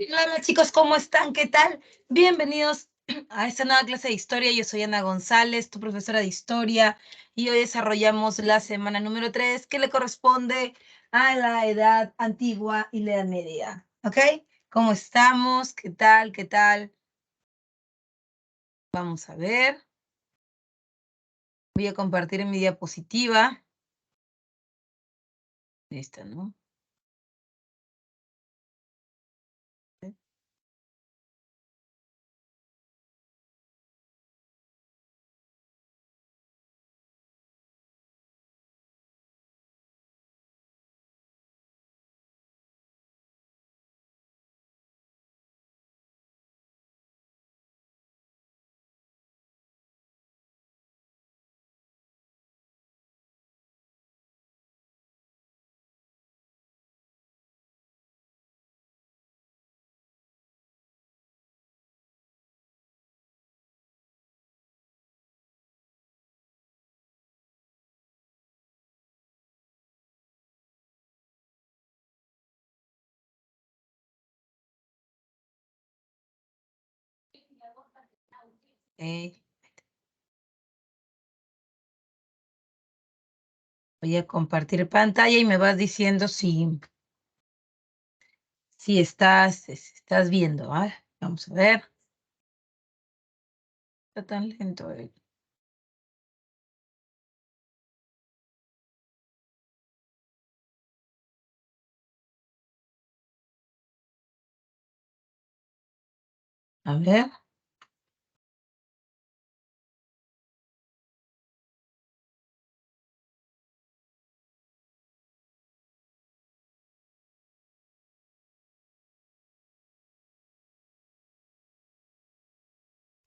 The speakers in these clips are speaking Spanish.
Hola chicos, ¿cómo están? ¿Qué tal? Bienvenidos a esta nueva clase de historia. Yo soy Ana González, tu profesora de historia, y hoy desarrollamos la semana número 3, que le corresponde a la edad antigua y la edad media. ¿Ok? ¿Cómo estamos? ¿Qué tal? ¿Qué tal? Vamos a ver. Voy a compartir mi diapositiva. Esta, ¿no? Voy a compartir pantalla y me vas diciendo si estás viendo. ¿Ah? Vamos a ver. Está tan lento. A ver.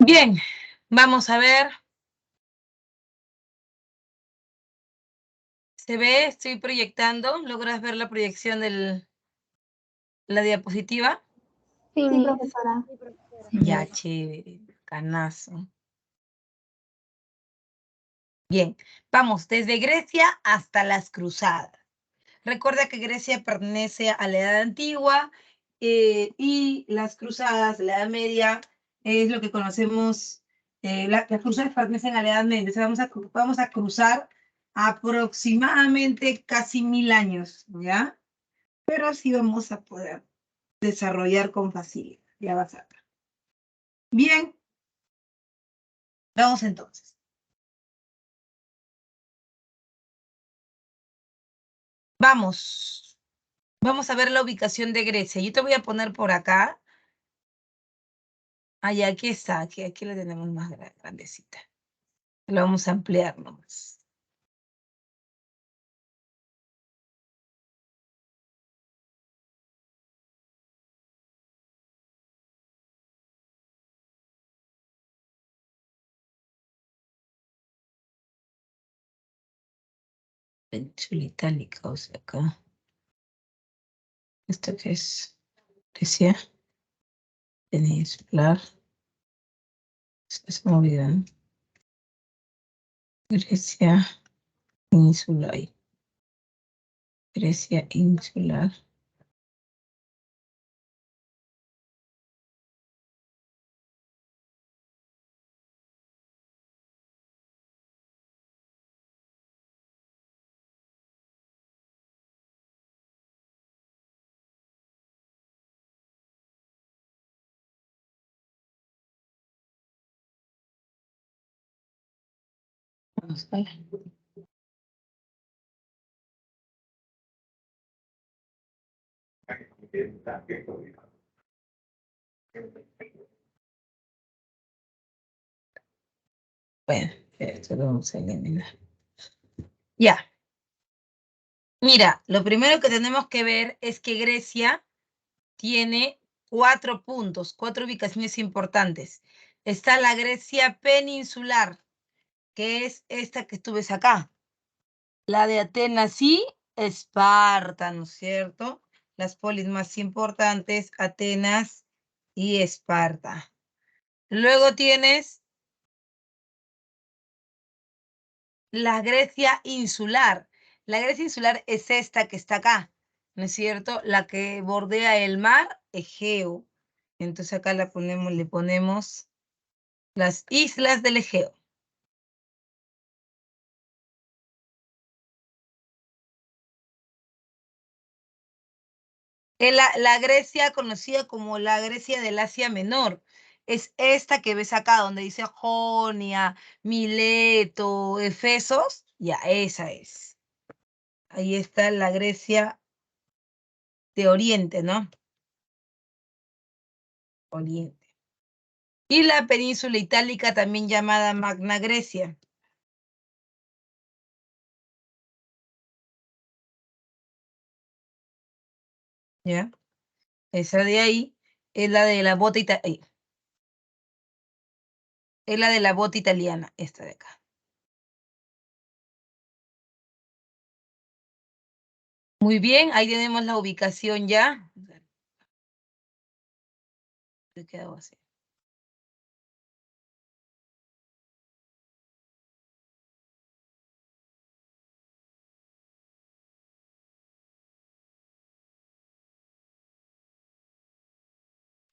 Bien, vamos a ver. ¿Se ve? Estoy proyectando. ¿Logras ver la proyección de la diapositiva? Sí, profesora. Ya, chévere, canazo. Bien, vamos desde Grecia hasta las Cruzadas. Recuerda que Grecia pertenece a la Edad Antigua y las Cruzadas, la Edad Media, es lo que conocemos. Las Cruzadas pertenecen a la Edad Media. Entonces vamos a cruzar aproximadamente casi 1000 años, ¿ya? Pero así vamos a poder desarrollar con facilidad. Ya vas a ver. Bien. Vamos entonces. Vamos. Vamos a ver la ubicación de Grecia. Yo te voy a poner por acá. Ah, ya, aquí está. Aquí la tenemos más grandecita. Lo vamos a ampliar nomás. Península itálica, o sea, acá. ¿Esto qué es? Grecia. Peninsular. Es movida, ¿no? Grecia insular. Grecia insular. Vamos a ver. Bueno, esto lo vamos a eliminar. Ya. Mira, lo primero que tenemos que ver es que Grecia tiene 4 puntos, 4 ubicaciones importantes. Está la Grecia peninsular, que es esta que tú ves acá. La de Atenas y Esparta, ¿no es cierto? Las polis más importantes, Atenas y Esparta. Luego tienes la Grecia insular. La Grecia insular es esta que está acá, ¿no es cierto? La que bordea el mar Egeo. Entonces acá le ponemos las islas del Egeo. La Grecia conocida como la Grecia del Asia Menor. Es esta que ves acá, donde dice Jonia, Mileto, Efesos. Ya, esa es. Ahí está la Grecia de Oriente, ¿no? Oriente. Y la península itálica, también llamada Magna Grecia. ¿Ya? Esa de ahí es la de la bota italiana. Es la de la bota italiana, esta de acá. Muy bien, ahí tenemos la ubicación ya. Se quedó así.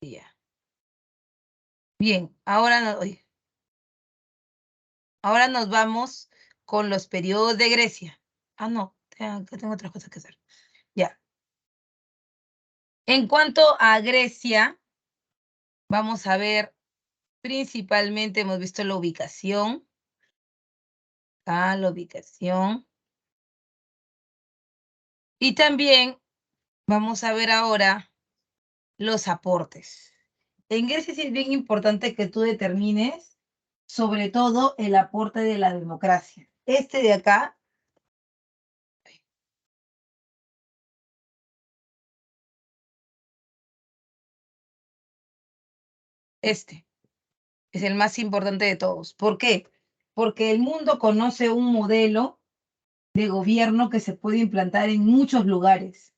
Ya. Bien, ahora nos vamos con los periodos de Grecia. Ah, no, que tengo otras cosas que hacer. Ya. En cuanto a Grecia, vamos a ver, principalmente hemos visto la ubicación. Acá la ubicación. Y también vamos a ver ahora los aportes. En Grecia sí es bien importante que tú determines, sobre todo, el aporte de la democracia. Este de acá, este, es el más importante de todos. ¿Por qué? Porque el mundo conoce un modelo de gobierno que se puede implantar en muchos lugares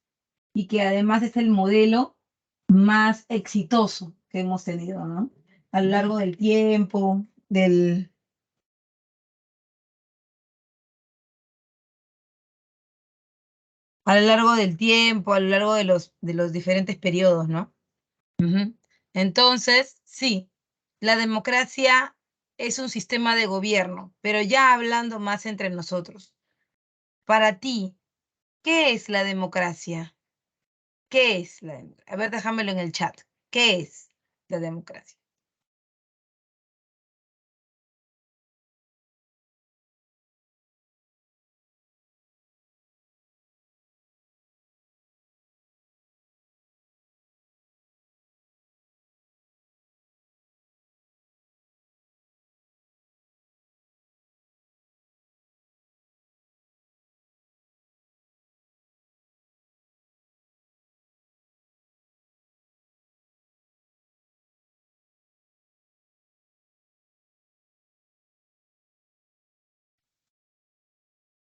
y que además es el modelo más exitoso que hemos tenido, ¿no? A lo largo del tiempo, a lo largo del tiempo, a lo largo de los diferentes periodos, ¿no? Ujú. Entonces, sí, la democracia es un sistema de gobierno, pero ya hablando más entre nosotros. Para ti, ¿qué es la democracia? ¿Qué es la democracia? A ver, déjamelo en el chat. ¿Qué es la democracia?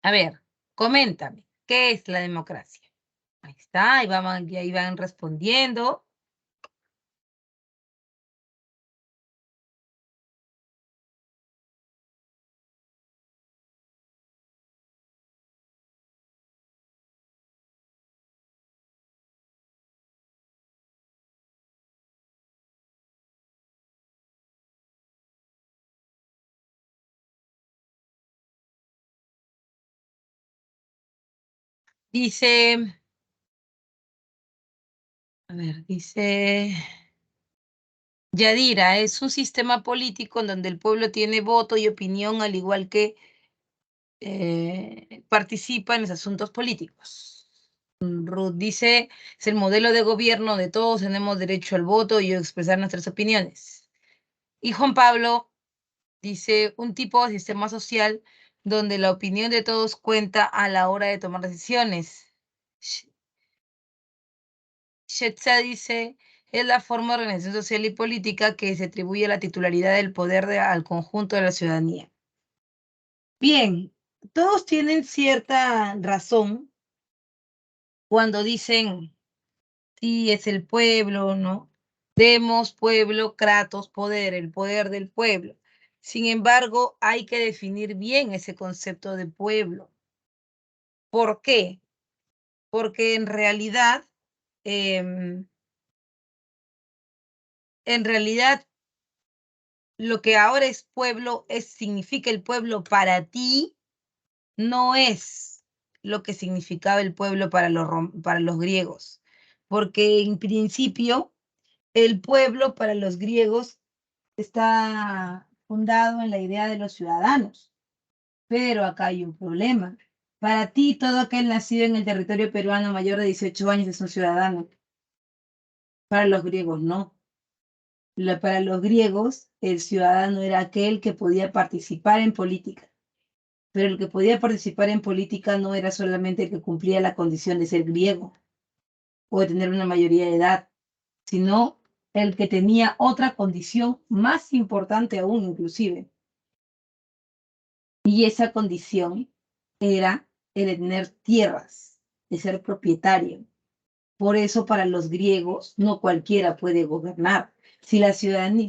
A ver, coméntame, ¿qué es la democracia? Ahí está, ahí van respondiendo. Dice, a ver, dice Yadira, es un sistema político en donde el pueblo tiene voto y opinión, al igual que participa en los asuntos políticos. Ruth dice, es el modelo de gobierno de todos, tenemos derecho al voto y a expresar nuestras opiniones. Y Juan Pablo dice, un tipo de sistema social donde la opinión de todos cuenta a la hora de tomar decisiones. Shetza dice, es la forma de organización social y política que se atribuye la titularidad del poder al conjunto de la ciudadanía. Bien, todos tienen cierta razón cuando dicen, sí, es el pueblo, ¿no? Demos, pueblo, kratos, poder, el poder del pueblo. Sin embargo, hay que definir bien ese concepto de pueblo. ¿Por qué? Porque en realidad, lo que ahora es pueblo, significa el pueblo para ti, no es lo que significaba el pueblo para los griegos. Porque en principio, el pueblo para los griegos está fundado en la idea de los ciudadanos. Pero acá hay un problema. Para ti, todo aquel nacido en el territorio peruano mayor de 18 años es un ciudadano. Para los griegos, no. Para los griegos, el ciudadano era aquel que podía participar en política. Pero el que podía participar en política no era solamente el que cumplía la condición de ser griego o de tener una mayoría de edad, sino el que tenía otra condición más importante aún, inclusive. Y esa condición era el de tener tierras, de ser propietario. Por eso para los griegos no cualquiera puede gobernar. Si la ciudadanía,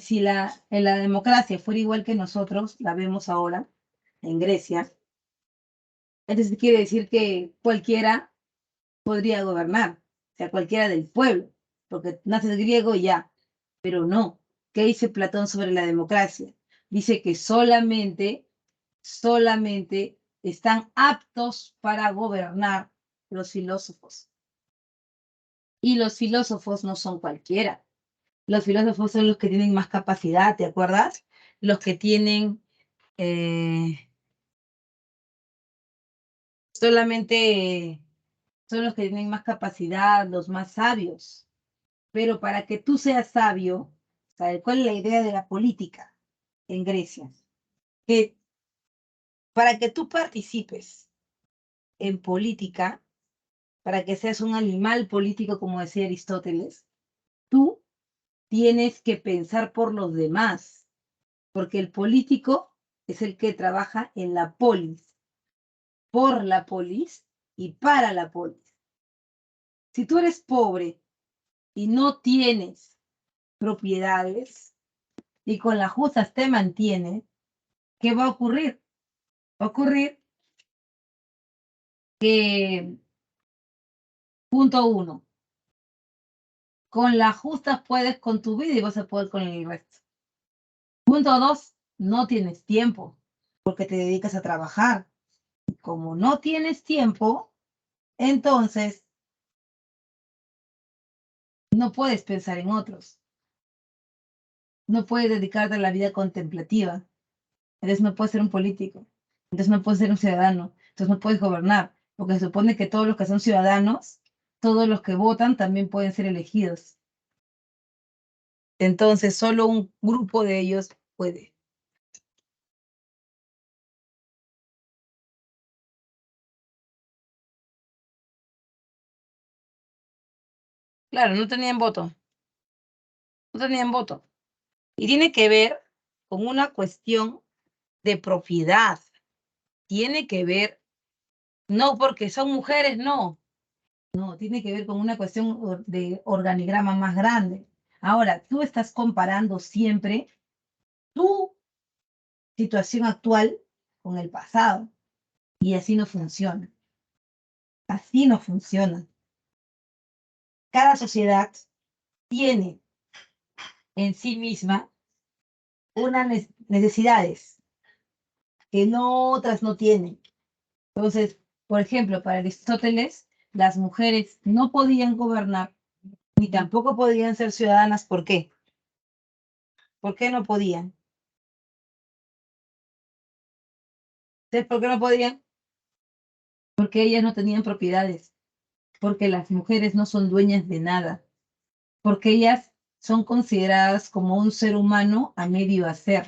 en la democracia fuera igual que nosotros, la vemos ahora en Grecia, entonces quiere decir que cualquiera podría gobernar, o sea, cualquiera del pueblo, porque naces griego y ya, pero no. ¿Qué dice Platón sobre la democracia? Dice que solamente están aptos para gobernar los filósofos. Y los filósofos no son cualquiera. Los filósofos son los que tienen más capacidad, ¿te acuerdas? Los que tienen solamente, son los que tienen más capacidad, los más sabios. Pero para que tú seas sabio, ¿sabes cuál es la idea de la política en Grecia? Que para que tú participes en política, para que seas un animal político, como decía Aristóteles, tú tienes que pensar por los demás, porque el político es el que trabaja en la polis, por la polis y para la polis. Si tú eres pobre y no tienes propiedades y con las justas te mantienes, ¿qué va a ocurrir? Va a ocurrir que, punto uno, con las justas puedes con tu vida y vas a poder con el resto. Punto dos, no tienes tiempo porque te dedicas a trabajar. Como no tienes tiempo, entonces no puedes pensar en otros. No puedes dedicarte a la vida contemplativa. Entonces no puedes ser un político. Entonces no puedes ser un ciudadano. Entonces no puedes gobernar. Porque se supone que todos los que son ciudadanos, todos los que votan también pueden ser elegidos. Entonces solo un grupo de ellos puede. Claro, no tenían voto. No tenían voto. Y tiene que ver con una cuestión de propiedad. Tiene que ver, no porque son mujeres, no. No, tiene que ver con una cuestión de organigrama más grande. Ahora, tú estás comparando siempre tu situación actual con el pasado. Y así no funciona. Así no funciona. Cada sociedad tiene en sí misma unas necesidades que otras no tienen. Entonces, por ejemplo, para Aristóteles, las mujeres no podían gobernar ni tampoco podían ser ciudadanas. ¿Por qué? ¿Por qué no podían? ¿Sabes por qué no podían? Porque ellas no tenían propiedades, porque las mujeres no son dueñas de nada, porque ellas son consideradas como un ser humano a medio hacer,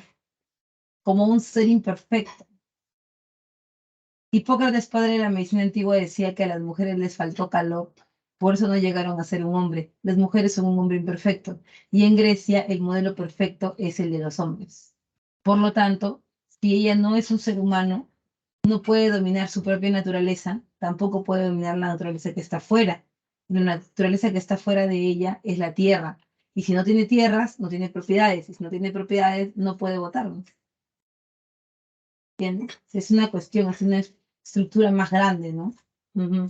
como un ser imperfecto. Hipócrates, padre de la medicina antigua, decía que a las mujeres les faltó calor, por eso no llegaron a ser un hombre. Las mujeres son un hombre imperfecto, y en Grecia el modelo perfecto es el de los hombres. Por lo tanto, si ella no es un ser humano, no puede dominar su propia naturaleza, tampoco puede dominar la naturaleza que está fuera. La naturaleza que está fuera de ella es la tierra. Y si no tiene tierras, no tiene propiedades. Y si no tiene propiedades, no puede votar. ¿Entiendes? Es una cuestión, es una estructura más grande, ¿no? Ujú.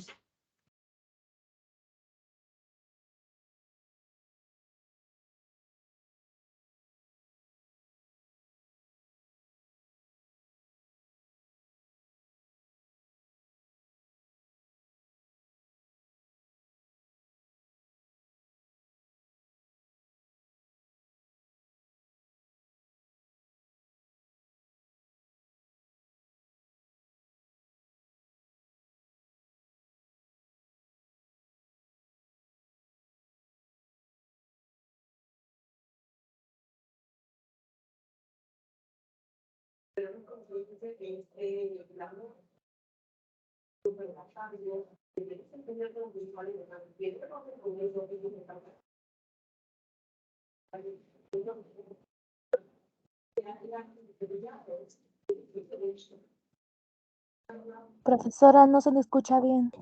Profesora, no se le escucha bien.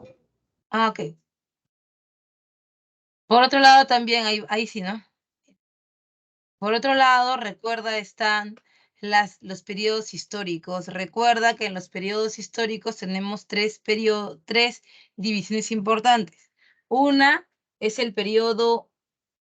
Ah, ok. Por otro lado también, ahí sí, ¿no? Por otro lado, recuerda, están los periodos históricos. Recuerda que en los periodos históricos tenemos tres divisiones importantes. Una es el periodo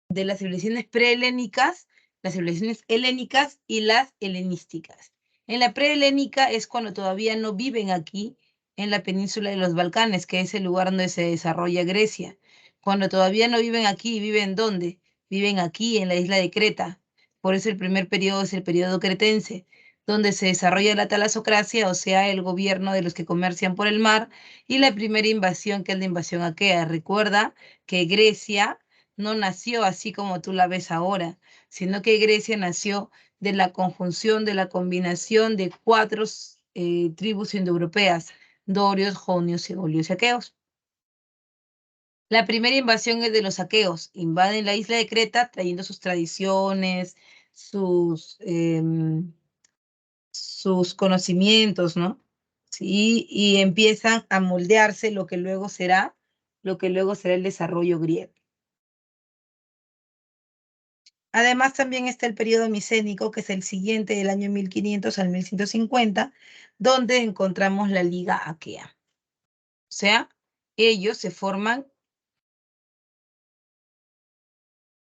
de las civilizaciones prehelénicas, las civilizaciones helénicas y las helenísticas. En la prehelénica es cuando todavía no viven aquí en la península de los Balcanes, que es el lugar donde se desarrolla Grecia. Cuando todavía no viven aquí, ¿viven dónde? Viven aquí en la isla de Creta. Por eso el primer periodo es el periodo cretense, donde se desarrolla la talasocracia, o sea, el gobierno de los que comercian por el mar, y la primera invasión, que es la invasión aquea. Recuerda que Grecia no nació así como tú la ves ahora, sino que Grecia nació de la conjunción, de la combinación de cuatro tribus indoeuropeas: dorios, jonios, egolios y aqueos. La primera invasión es de los aqueos. Invaden la isla de Creta trayendo sus tradiciones, sus conocimientos, ¿no? Sí, y empiezan a moldearse lo que luego será el desarrollo griego. Además, también está el periodo micénico, que es el siguiente, del año 1500 al 1150, donde encontramos la Liga Aquea. O sea, ellos se forman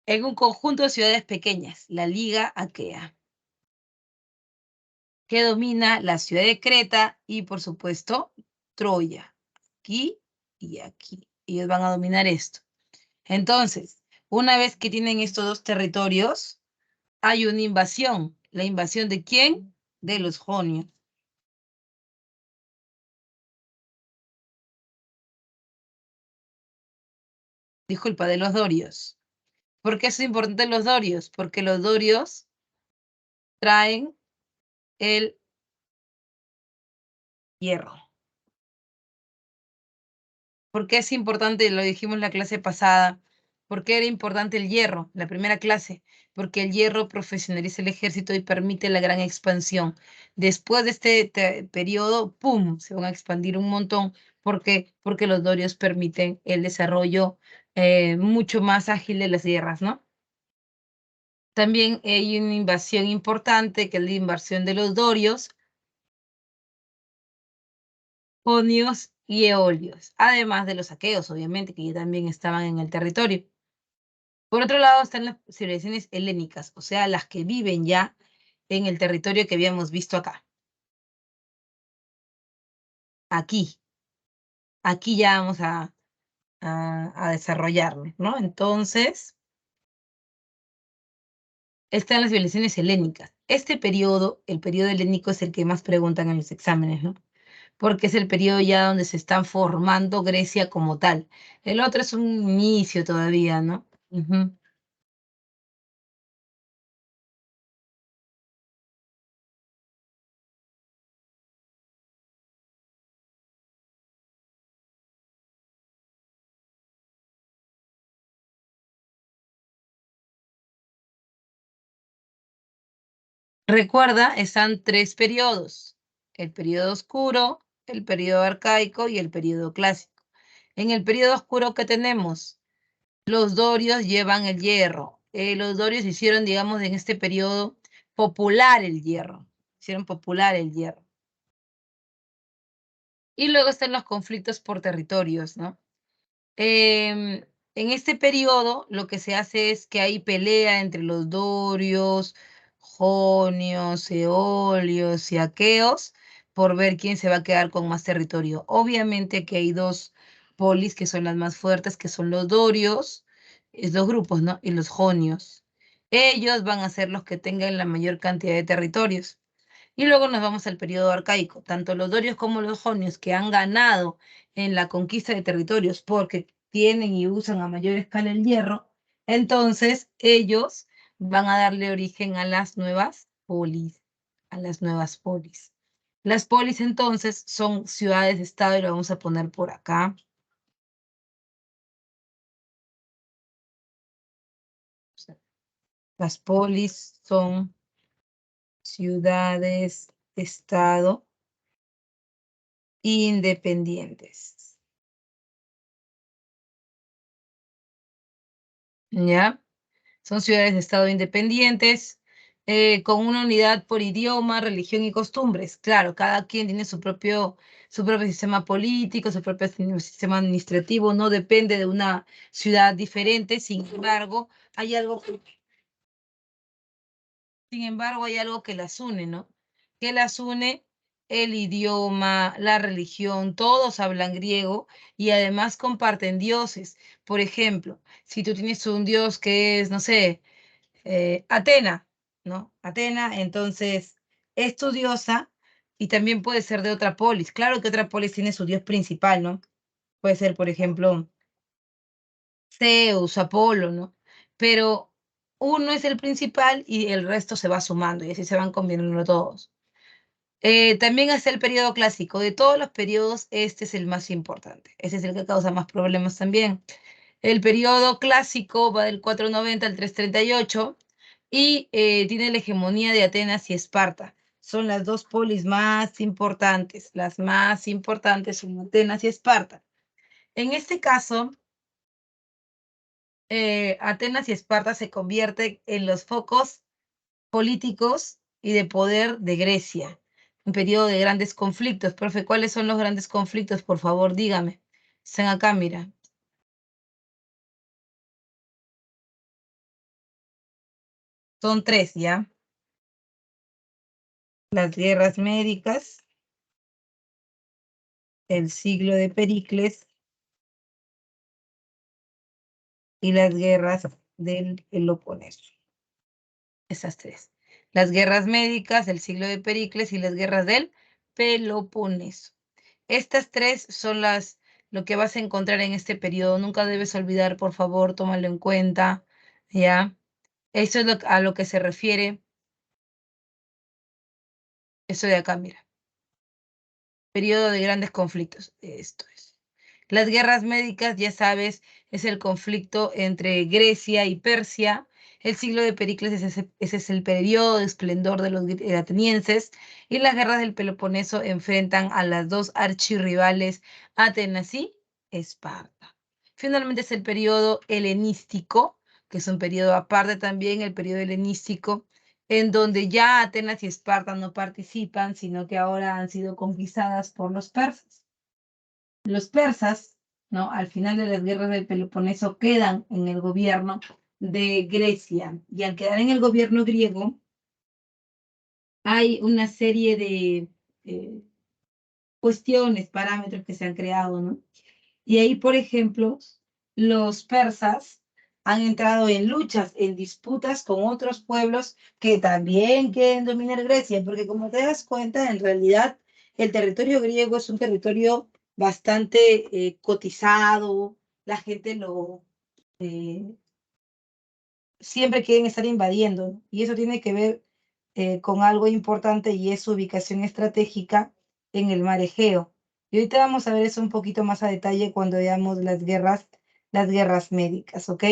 en un conjunto de ciudades pequeñas, la Liga Aquea, que domina la ciudad de Creta y, por supuesto, Troya. Aquí y aquí. Ellos van a dominar esto. Entonces, una vez que tienen estos dos territorios, hay una invasión. ¿La invasión de quién? De los jonios. Disculpa, de los dorios. ¿Por qué es importante los dorios? Porque los dorios traen el hierro. ¿Por qué es importante? Lo dijimos en la clase pasada. ¿Por qué era importante el hierro? La primera clase. Porque el hierro profesionaliza el ejército y permite la gran expansión. Después de este periodo, ¡pum!, se van a expandir un montón. ¿Por qué? Porque los dorios permiten el desarrollo mucho más ágil de las guerras, ¿no? También hay una invasión importante, que es la invasión de los dorios, jonios y eolios, además de los aqueos, obviamente, que ya también estaban en el territorio. Por otro lado están las civilizaciones helénicas, o sea, las que viven ya en el territorio que habíamos visto acá. Aquí ya vamos a desarrollarlo, ¿no? Entonces, están las civilizaciones helénicas. Este periodo, el periodo helénico, es el que más preguntan en los exámenes, ¿no? Porque es el periodo ya donde se están formando Grecia como tal. El otro es un inicio todavía, ¿no? Ujú. Recuerda, están tres periodos: el periodo oscuro, el periodo arcaico y el periodo clásico. En el periodo oscuro, ¿qué tenemos? Los dorios llevan el hierro. Los dorios hicieron, digamos, en este periodo popular el hierro. Hicieron popular el hierro. Y luego están los conflictos por territorios, ¿no? En este periodo lo que se hace es que hay pelea entre los dorios, jonios, eolios y aqueos por ver quién se va a quedar con más territorio. Obviamente que hay dos polis que son las más fuertes, que son los dorios, es dos grupos, ¿no? Y los jonios. Ellos van a ser los que tengan la mayor cantidad de territorios. Y luego nos vamos al periodo arcaico. Tanto los dorios como los jonios que han ganado en la conquista de territorios porque tienen y usan a mayor escala el hierro, entonces ellos van a darle origen a las nuevas polis, a las nuevas polis. Las polis entonces son ciudades-estado y lo vamos a poner por acá. Las polis son ciudades-estado independientes. ¿Ya? Son ciudades de estado independientes, con una unidad por idioma, religión y costumbres. Claro, cada quien tiene su propio sistema político, su propio sistema administrativo, no depende de una ciudad diferente, sin embargo, hay algo, hay algo que las une, ¿no? Que las une el idioma, la religión, todos hablan griego y además comparten dioses. Por ejemplo, si tú tienes un dios que es, no sé, Atena, ¿no? Atena, entonces, es tu diosa y también puede ser de otra polis. Claro que otra polis tiene su dios principal, ¿no? Puede ser, por ejemplo, Zeus, Apolo, ¿no? Pero uno es el principal y el resto se va sumando y así se van combinando todos. También está el periodo clásico. De todos los periodos, este es el más importante. Ese es el que causa más problemas también. El periodo clásico va del 490 al 338 y tiene la hegemonía de Atenas y Esparta. Son las dos polis más importantes. Las más importantes son Atenas y Esparta. En este caso, Atenas y Esparta se convierten en los focos políticos y de poder de Grecia. Un periodo de grandes conflictos. Profe, ¿cuáles son los grandes conflictos? Por favor, dígame. Están acá, mira. Son tres, ¿ya? Las guerras médicas, el siglo de Pericles y las guerras del Peloponeso. Esas tres. Las guerras médicas, el siglo de Pericles y las guerras del Peloponeso. Estas tres son lo que vas a encontrar en este periodo. Nunca debes olvidar, por favor, tómalo en cuenta, ¿ya? Eso es a lo que se refiere. Eso de acá, mira. Periodo de grandes conflictos. Esto es. Las guerras médicas, ya sabes, es el conflicto entre Grecia y Persia. El siglo de Pericles ese es el periodo de esplendor de los atenienses. Y las guerras del Peloponeso enfrentan a las dos archirrivales, Atenas y Esparta. Finalmente es el periodo helenístico, que es un periodo aparte también, el periodo helenístico, en donde ya Atenas y Esparta no participan, sino que ahora han sido conquistadas por los persas. Los persas, ¿no? Al final de las guerras del Peloponeso quedan en el gobierno de Grecia y al quedar en el gobierno griego hay una serie de cuestiones, parámetros que se han creado, ¿no? Y ahí, por ejemplo, los persas han entrado en luchas, en disputas con otros pueblos que también quieren dominar Grecia, porque como te das cuenta, en realidad el territorio griego es un territorio bastante cotizado, la gente eh, siempre quieren estar invadiendo, ¿no? Y eso tiene que ver con algo importante y es su ubicación estratégica en el mar Egeo. Y ahorita vamos a ver eso un poquito más a detalle cuando veamos las guerras médicas, ¿ok?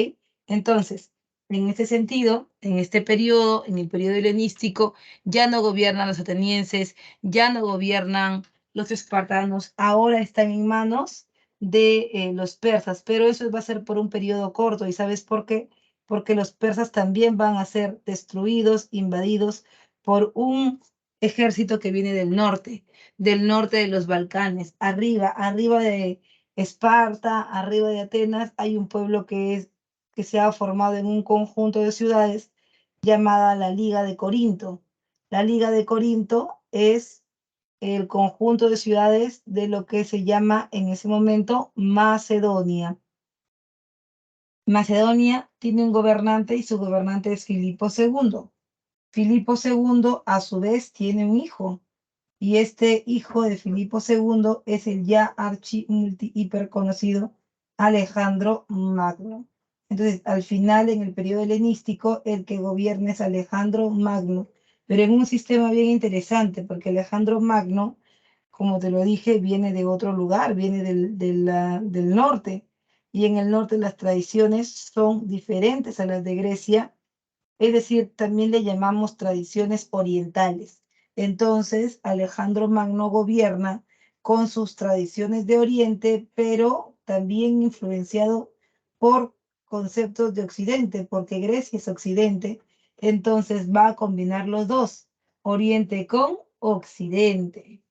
Entonces, en este sentido, en este periodo, en el periodo helenístico, ya no gobiernan los atenienses, ya no gobiernan los espartanos, ahora están en manos de los persas, pero eso va a ser por un periodo corto. ¿Y sabes por qué? Porque los persas también van a ser destruidos, invadidos por un ejército que viene del norte de los Balcanes. Arriba de Esparta, arriba de Atenas, hay un pueblo que se ha formado en un conjunto de ciudades llamada la Liga de Corinto. La Liga de Corinto es el conjunto de ciudades de lo que se llama en ese momento Macedonia. Macedonia tiene un gobernante y su gobernante es Filipo II. Filipo II a su vez tiene un hijo y este hijo de Filipo II es el ya archi multi hiper conocido Alejandro Magno. Entonces, al final, en el periodo helenístico, el que gobierna es Alejandro Magno, pero en un sistema bien interesante, porque Alejandro Magno, como te lo dije, viene de otro lugar, viene del norte, y en el norte las tradiciones son diferentes a las de Grecia, es decir, también le llamamos tradiciones orientales. Entonces, Alejandro Magno gobierna con sus tradiciones de Oriente, pero también influenciado por conceptos de Occidente, porque Grecia es Occidente, entonces va a combinar los dos, Oriente con Occidente.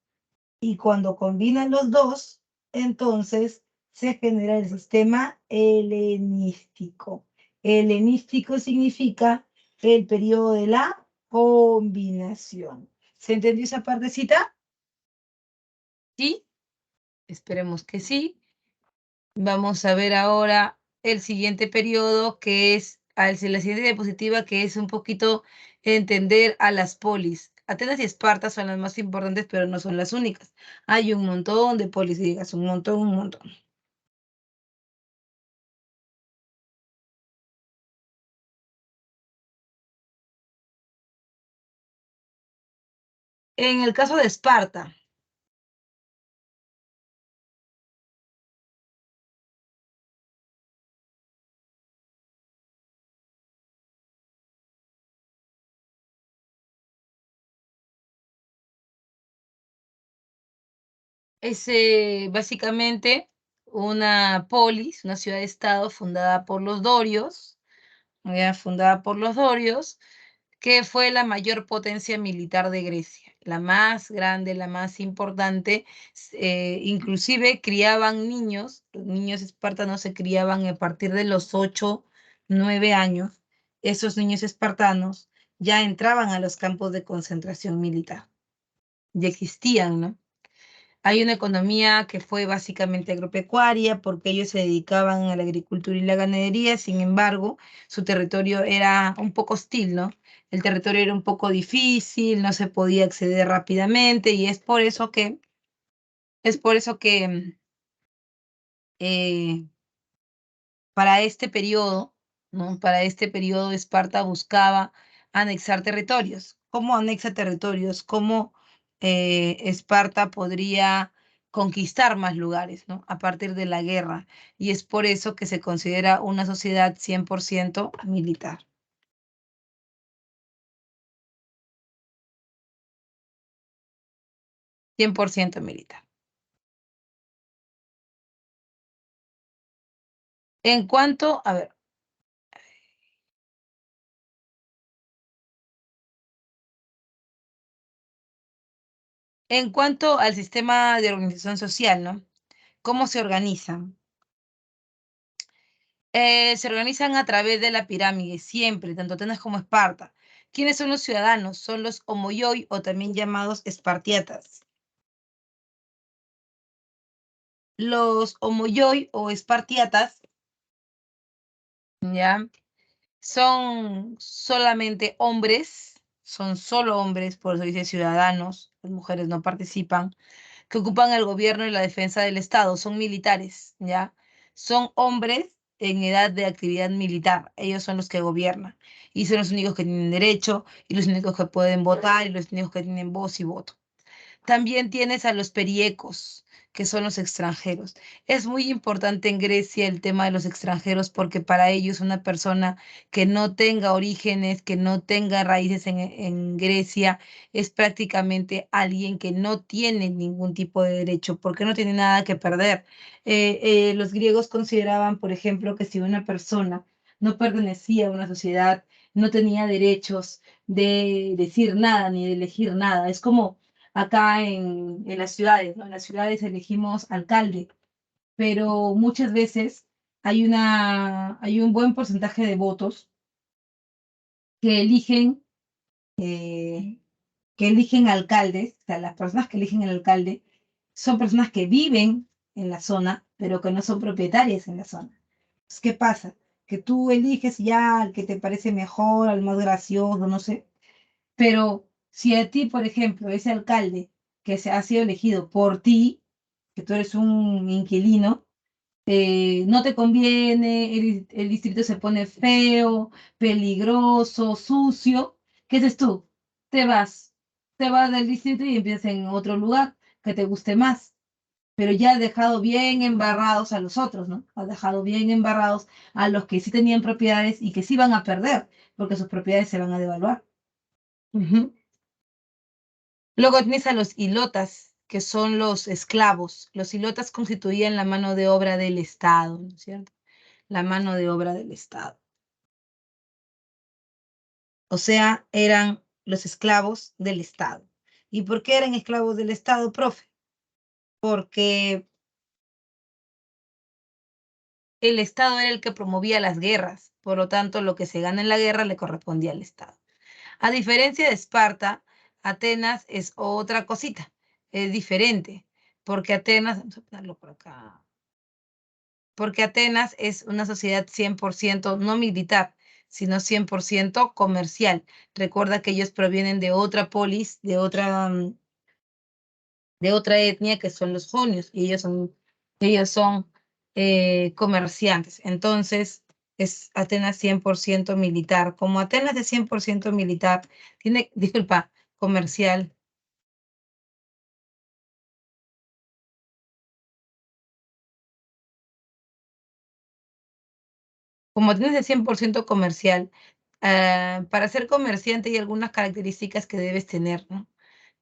Y cuando combinan los dos, entonces se genera el sistema helenístico. Helenístico significa el periodo de la combinación. ¿Se entendió esa partecita? ¿Sí? Esperemos que sí. Vamos a ver ahora el siguiente periodo, que es la siguiente diapositiva, que es un poquito entender a las polis. Atenas y Esparta son las más importantes, pero no son las únicas. Hay un montón de polis, digas, un montón, un montón. En el caso de Esparta, es básicamente una polis, una ciudad-estado fundada por los dorios, fundada por los dorios, que fue la mayor potencia militar de Grecia, la más grande, la más importante. Inclusive criaban niños, los niños espartanos se criaban a partir de los 8, 9 años. Esos niños espartanos ya entraban a los campos de concentración militar, ya existían, ¿no? Hay una economía que fue básicamente agropecuaria porque ellos se dedicaban a la agricultura y la ganadería, sin embargo, su territorio era un poco hostil, ¿no? El territorio era un poco difícil, no se podía acceder rápidamente y es por eso que eh, para este periodo, ¿no? Para este periodo Esparta buscaba anexar territorios. ¿Cómo anexa territorios? ¿Cómo Esparta podría conquistar más lugares, ¿no? A partir de la guerra. Y es por eso que se considera una sociedad 100% militar. 100% militar. En cuanto, a ver, en cuanto al sistema de organización social, ¿no? ¿Cómo se organizan? Se organizan a través de la pirámide, siempre, tanto Atenas como Esparta. ¿Quiénes son los ciudadanos? Son los homoioi o también llamados espartiatas. Los homoioi o espartiatas, ¿ya? Son solamente hombres, son solo hombres, por eso dice ciudadanos, las mujeres no participan, que ocupan el gobierno y la defensa del Estado, son militares, ¿ya? Son hombres en edad de actividad militar, ellos son los que gobiernan y son los únicos que tienen derecho y los únicos que pueden votar y los únicos que tienen voz y voto. También tienes a los periecos, que son los extranjeros. Es muy importante en Grecia el tema de los extranjeros porque para ellos una persona que no tenga orígenes, que no tenga raíces en Grecia, es prácticamente alguien que no tiene ningún tipo de derecho porque no tiene nada que perder. Los griegos consideraban, por ejemplo, que si una persona no pertenecía a una sociedad no tenía derechos de decir nada ni de elegir nada. Es como acá en las ciudades, ¿no? En las ciudades elegimos alcalde, pero muchas veces hay un buen porcentaje de votos que eligen, eh, alcaldes, o sea, las personas que eligen el alcalde son personas que viven en la zona, pero que no son propietarias en la zona. Entonces, ¿qué pasa? Que tú eliges ya al que te parece mejor, al más gracioso, no sé, pero si a ti, por ejemplo, ese alcalde que se ha sido elegido por ti, que tú eres un inquilino, no te conviene, el distrito se pone feo, peligroso, sucio, ¿qué haces tú? Te vas, te vas del distrito y empiezas en otro lugar que te guste más, pero ya has dejado bien embarrados a los otros, ¿no? Has dejado bien embarrados a los que sí tenían propiedades y que sí van a perder, porque sus propiedades se van a devaluar. Ujú. Luego tienes a los ilotas, que son los esclavos. Los ilotas constituían la mano de obra del Estado, ¿no es cierto? La mano de obra del Estado. O sea, eran los esclavos del Estado. ¿Y por qué eran esclavos del Estado, profe? Porque el Estado era el que promovía las guerras, por lo tanto, lo que se gana en la guerra le correspondía al Estado. A diferencia de Esparta, Atenas es otra cosita, es diferente, porque Atenas, vamos a ponerlo por acá, porque Atenas es una sociedad 100% no militar, sino 100% comercial. Recuerda que ellos provienen de otra polis, de otra etnia que son los jonios, y ellos son comerciantes. Entonces, es Atenas 100% militar. Como Atenas es 100% militar, disculpa, comercial. Como Atenas es 100% comercial, para ser comerciante hay algunas características que debes tener, ¿no?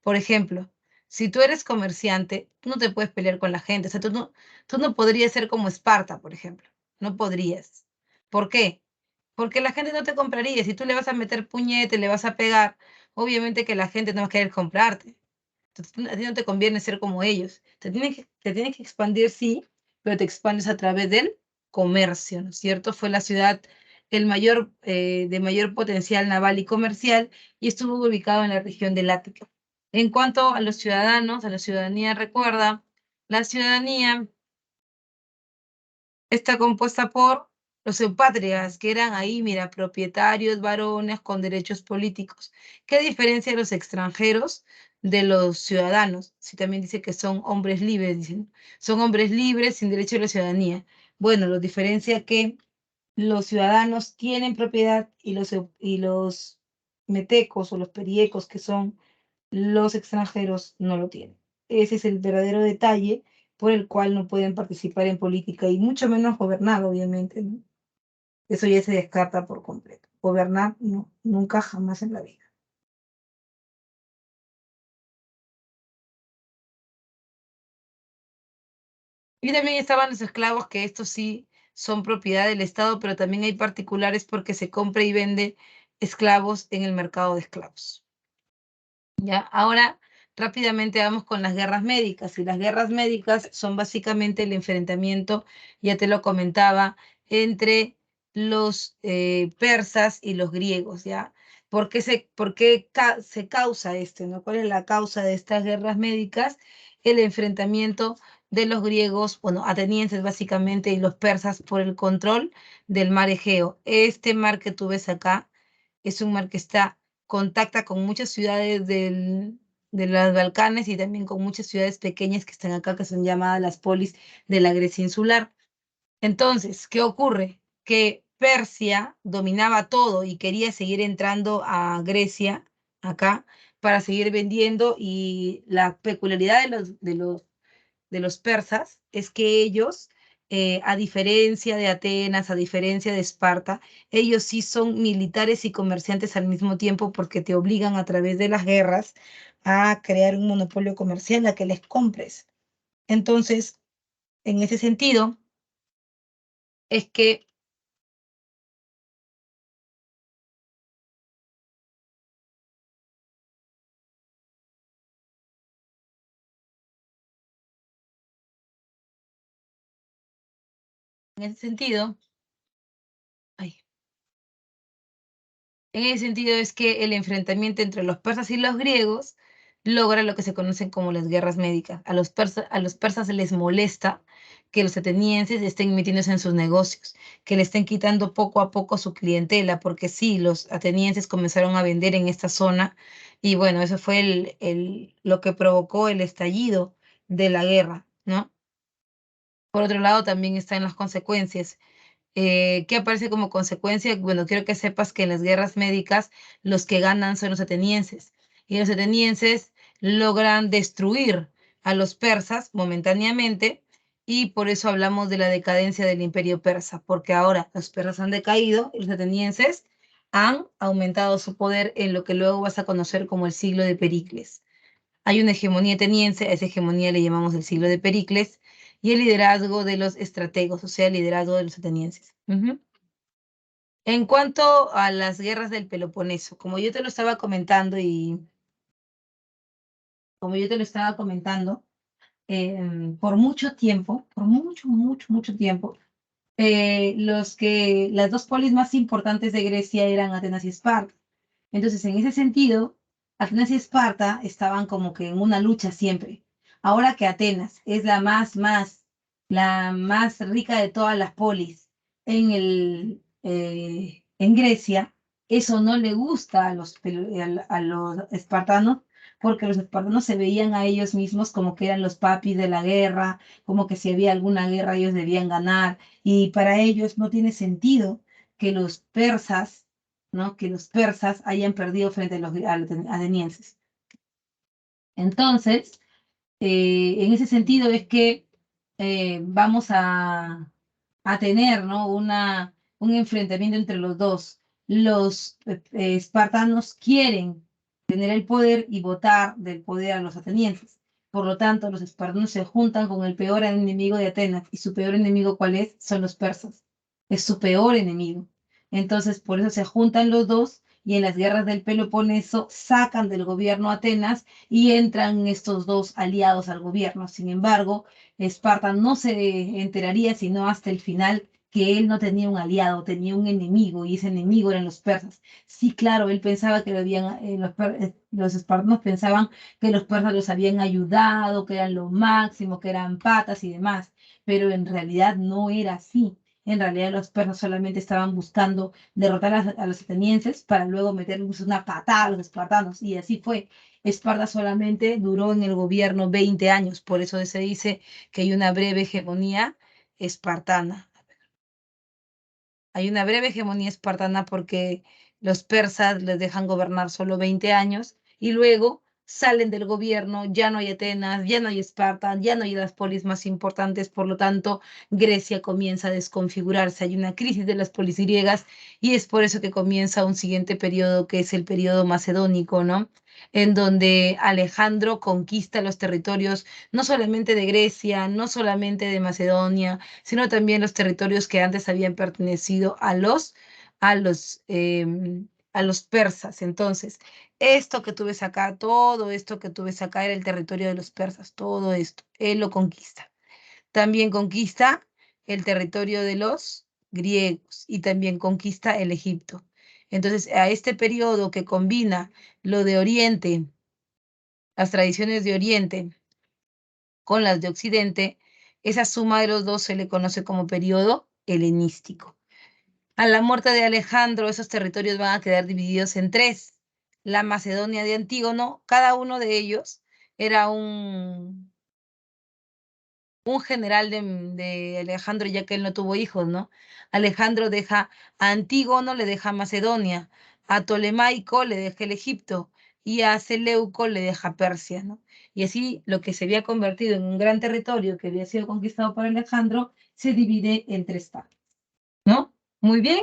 Por ejemplo, si tú eres comerciante, tú no te puedes pelear con la gente. O sea, tú no podrías ser como Esparta, por ejemplo. No podrías. ¿Por qué? Porque la gente no te compraría. Si tú le vas a meter puñete, le vas a pegar, obviamente que la gente no va a querer comprarte. Entonces, a ti no te conviene ser como ellos. Te tienes que expandir, sí, pero te expandes a través del comercio, ¿no es cierto? Fue la ciudad de mayor potencial naval y comercial y estuvo ubicado en la región del Ática. En cuanto a los ciudadanos, a la ciudadanía, recuerda, la ciudadanía está compuesta por los eupátridas, que eran ahí, mira, propietarios, varones con derechos políticos. ¿Qué diferencia los extranjeros de los ciudadanos? Si también dice que son hombres libres, dicen, son hombres libres sin derecho a la ciudadanía. Bueno, lo diferencia que los ciudadanos tienen propiedad y los metecos o los periecos, que son los extranjeros, no lo tienen. Ese es el verdadero detalle por el cual no pueden participar en política y mucho menos gobernar, obviamente, ¿no? Eso ya se descarta por completo. Gobernar, no, nunca, jamás en la vida. Y también estaban los esclavos, que estos sí son propiedad del Estado, pero también hay particulares porque se compra y vende esclavos en el mercado de esclavos. Ya, ahora rápidamente vamos con las guerras médicas. Y las guerras médicas son básicamente el enfrentamiento, ya te lo comentaba, entre los persas y los griegos, ¿ya? ¿Por qué se causa esto, ¿no? ¿Cuál es la causa de estas guerras médicas? El enfrentamiento de los griegos, bueno, atenienses básicamente, y los persas por el control del mar Egeo. Este mar que tú ves acá es un mar que contacta con muchas ciudades de los Balcanes y también con muchas ciudades pequeñas que están acá, que son llamadas las polis de la Grecia insular. Entonces, ¿qué ocurre? Que Persia dominaba todo y quería seguir entrando a Grecia, acá, para seguir vendiendo, y la peculiaridad de los persas es que ellos, a diferencia de Atenas, a diferencia de Esparta, ellos sí son militares y comerciantes al mismo tiempo, porque te obligan a través de las guerras a crear un monopolio comercial, a que les compres. Entonces, en ese sentido, es que En ese sentido, ay, en ese sentido es que el enfrentamiento entre los persas y los griegos logra lo que se conocen como las guerras médicas. A los persas les molesta que los atenienses estén metiéndose en sus negocios, que le estén quitando poco a poco su clientela, porque sí, los atenienses comenzaron a vender en esta zona y bueno, eso fue lo que provocó el estallido de la guerra, ¿no? Por otro lado, también están las consecuencias. ¿Qué aparece como consecuencia? Bueno, quiero que sepas que en las guerras médicas los que ganan son los atenienses y los atenienses logran destruir a los persas momentáneamente y por eso hablamos de la decadencia del imperio persa, porque ahora los persas han decaído y los atenienses han aumentado su poder en lo que luego vas a conocer como el siglo de Pericles. Hay una hegemonía ateniense, a esa hegemonía le llamamos el siglo de Pericles, y el liderazgo de los estrategos, o sea, el liderazgo de los atenienses. En cuanto a las guerras del Peloponeso, como yo te lo estaba comentando y como yo te lo estaba comentando, por mucho tiempo, por mucho tiempo, las dos polis más importantes de Grecia eran Atenas y Esparta. Entonces, en ese sentido, Atenas y Esparta estaban como que en una lucha siempre. Ahora que Atenas es la más rica de todas las polis en Grecia, eso no le gusta a los espartanos, porque los espartanos se veían a ellos mismos como que eran los papis de la guerra, como que si había alguna guerra ellos debían ganar, y para ellos no tiene sentido que los persas, ¿no? Que los persas hayan perdido frente a los atenienses. Entonces, en ese sentido es que vamos a tener, ¿no? Un enfrentamiento entre los dos. Los espartanos quieren tener el poder y votar del poder a los atenienses. Por lo tanto, los espartanos se juntan con el peor enemigo de Atenas. ¿Y su peor enemigo cuál es? Son los persas. Es su peor enemigo. Entonces, por eso se juntan los dos y en las guerras del Peloponeso sacan del gobierno a Atenas y entran estos dos aliados al gobierno. Sin embargo, Esparta no se enteraría sino hasta el final que él no tenía un aliado, tenía un enemigo y ese enemigo eran los persas. Sí, claro, él pensaba que los espartanos pensaban que los persas los habían ayudado, que eran lo máximo, que eran patas y demás, pero en realidad no era así. En realidad los persas solamente estaban buscando derrotar a los atenienses para luego meterles una patada a los espartanos y así fue. Esparta solamente duró en el gobierno 20 años, por eso se dice que hay una breve hegemonía espartana. Hay una breve hegemonía espartana porque los persas les dejan gobernar solo 20 años y luego salen del gobierno, ya no hay Atenas, ya no hay Esparta, ya no hay las polis más importantes, por lo tanto, Grecia comienza a desconfigurarse, hay una crisis de las polis griegas y es por eso que comienza un siguiente periodo que es el periodo macedónico, ¿no? En donde Alejandro conquista los territorios no solamente de Grecia, no solamente de Macedonia, sino también los territorios que antes habían pertenecido a los, a los persas. Entonces, esto que tú ves acá, todo esto que tú ves acá era el territorio de los persas, todo esto, él lo conquista. También conquista el territorio de los griegos y también conquista el Egipto. Entonces, a este periodo que combina lo de Oriente, las tradiciones de Oriente con las de Occidente, esa suma de los dos se le conoce como periodo helenístico. A la muerte de Alejandro, esos territorios van a quedar divididos en tres. La Macedonia de Antígono, cada uno de ellos era un general de Alejandro, ya que él no tuvo hijos, ¿no? Alejandro deja a Antígono, le deja Macedonia, a Ptolemaico le deja el Egipto y a Seleuco le deja Persia, ¿no? Y así lo que se había convertido en un gran territorio que había sido conquistado por Alejandro se divide en tres partes, ¿no? Muy bien.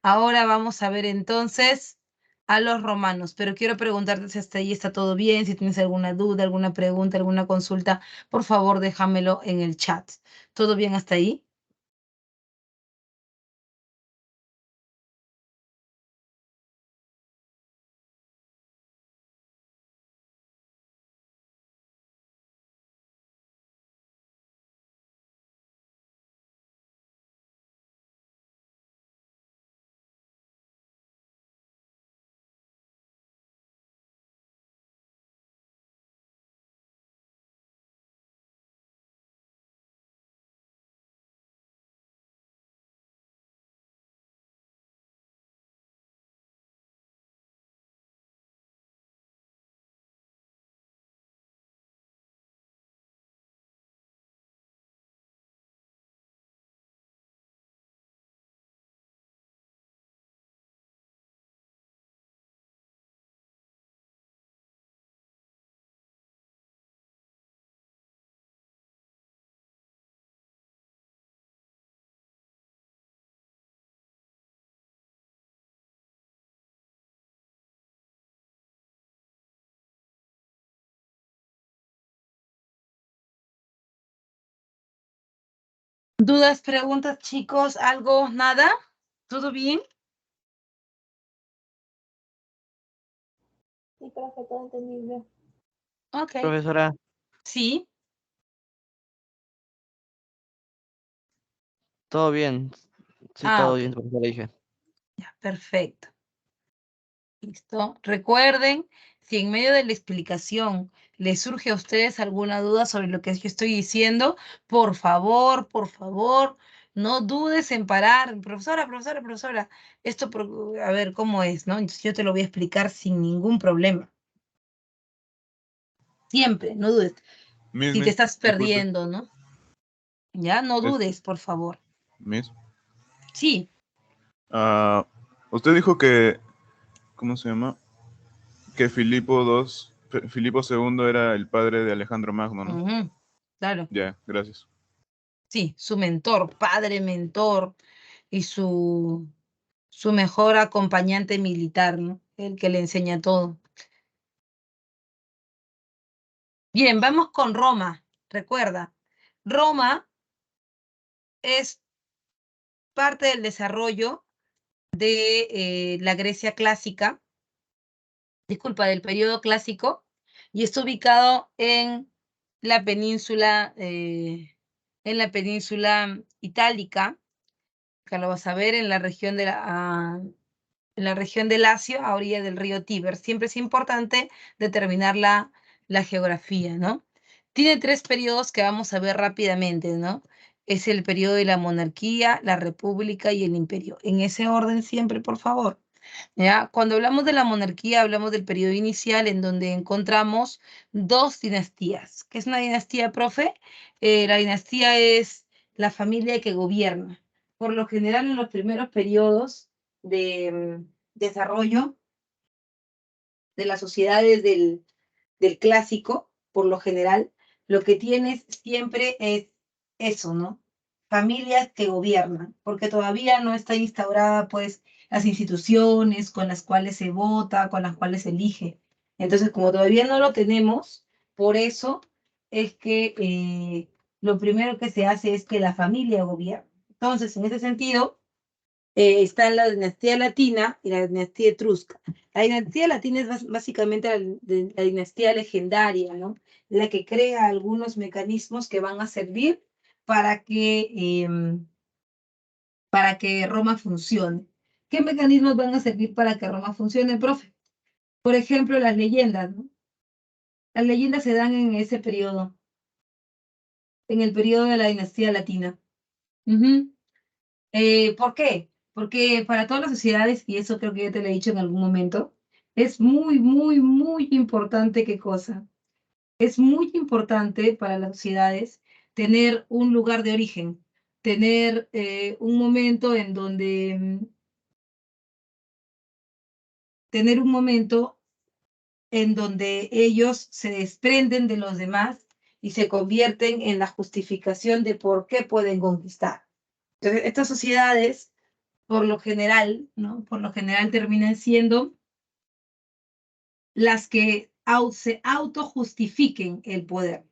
Ahora vamos a ver entonces a los romanos, pero quiero preguntarte si hasta ahí está todo bien, si tienes alguna duda, alguna pregunta, alguna consulta, por favor déjamelo en el chat. ¿Todo bien hasta ahí? ¿Dudas, preguntas, chicos? ¿Algo? ¿Nada? ¿Todo bien? Sí, profe, todo entendible. Ok. Profesora, Sí. todo bien. Sí, Ah, todo ok. bien, profesora, dije. Ya, perfecto. Listo. Recuerden, si en medio de la explicación les surge a ustedes alguna duda sobre lo que yo estoy diciendo, por favor, no dudes en parar. Profesora, esto, a ver cómo es, ¿no? Entonces yo te lo voy a explicar sin ningún problema. Siempre, no dudes. Si te estás Disculpe, perdiendo, ¿no? Ya, no dudes, por favor. Miss. Sí. Usted dijo que, ¿cómo se llama? Que Filipo II era el padre de Alejandro Magno, ¿no? Ujú, claro. Ya, gracias. Sí, su mentor, padre mentor y su mejor acompañante militar, ¿no? El que le enseña todo. Bien, vamos con Roma. Recuerda, Roma es parte del desarrollo de la Grecia clásica, disculpa, del periodo clásico, y está ubicado en la península itálica, que lo vas a ver en la región en la región del Lacio, a orilla del río Tíber. Siempre es importante determinar la geografía, ¿no? Tiene tres periodos que vamos a ver rápidamente, ¿no? Es el periodo de la monarquía, la república y el imperio. En ese orden siempre, por favor. ¿Ya? Cuando hablamos de la monarquía, hablamos del periodo inicial en donde encontramos dos dinastías. ¿Qué es una dinastía, profe? La dinastía es la familia que gobierna. Por lo general, en los primeros periodos de desarrollo de las sociedades del clásico, por lo general, lo que tienes siempre es eso, ¿no? Familias que gobiernan, porque todavía no está instaurada, pues, las instituciones con las cuales se vota, con las cuales se elige. Entonces, como todavía no lo tenemos, por eso es que lo primero que se hace es que la familia gobierna. Entonces, en ese sentido, está la dinastía latina y la dinastía etrusca. La dinastía latina es básicamente la dinastía legendaria, ¿no? La que crea algunos mecanismos que van a servir para para que Roma funcione. ¿Qué mecanismos van a servir para que Roma funcione, profe? Por ejemplo, las leyendas, ¿no? Las leyendas se dan en ese periodo, en el periodo de la dinastía latina. Ujú. ¿Por qué? Porque para todas las sociedades, y eso creo que ya te lo he dicho en algún momento, es muy importante qué cosa. Es muy importante para las sociedades tener un lugar de origen, tener un momento en donde, tener un momento en donde ellos se desprenden de los demás y se convierten en la justificación de por qué pueden conquistar. Entonces, estas sociedades por lo general, ¿no? Por lo general terminan siendo las que se autojustifiquen el poder,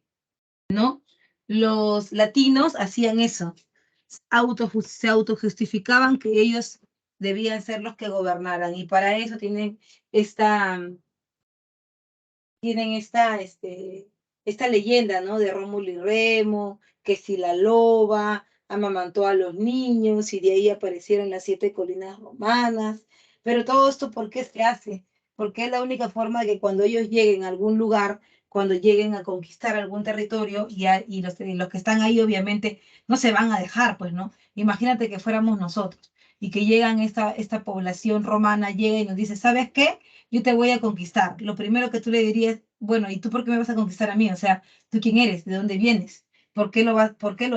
¿no? Los latinos hacían eso, se autojustificaban que ellos debían ser los que gobernaran y para eso esta, tienen esta leyenda, ¿no? De Rómulo y Remo, que si la loba amamantó a los niños y de ahí aparecieron las 7 colinas romanas. Pero todo esto, ¿por qué se hace? Porque es la única forma de que cuando ellos lleguen a algún lugar, cuando lleguen a conquistar algún territorio, y los que están ahí obviamente no se van a dejar, pues, ¿no? Imagínate que fuéramos nosotros y que llegan esta población romana, llega y nos dice, ¿sabes qué? Yo te voy a conquistar. Lo primero que tú le dirías, bueno, ¿y tú por qué me vas a conquistar a mí? O sea, ¿tú quién eres? ¿De dónde vienes? ¿Por qué lo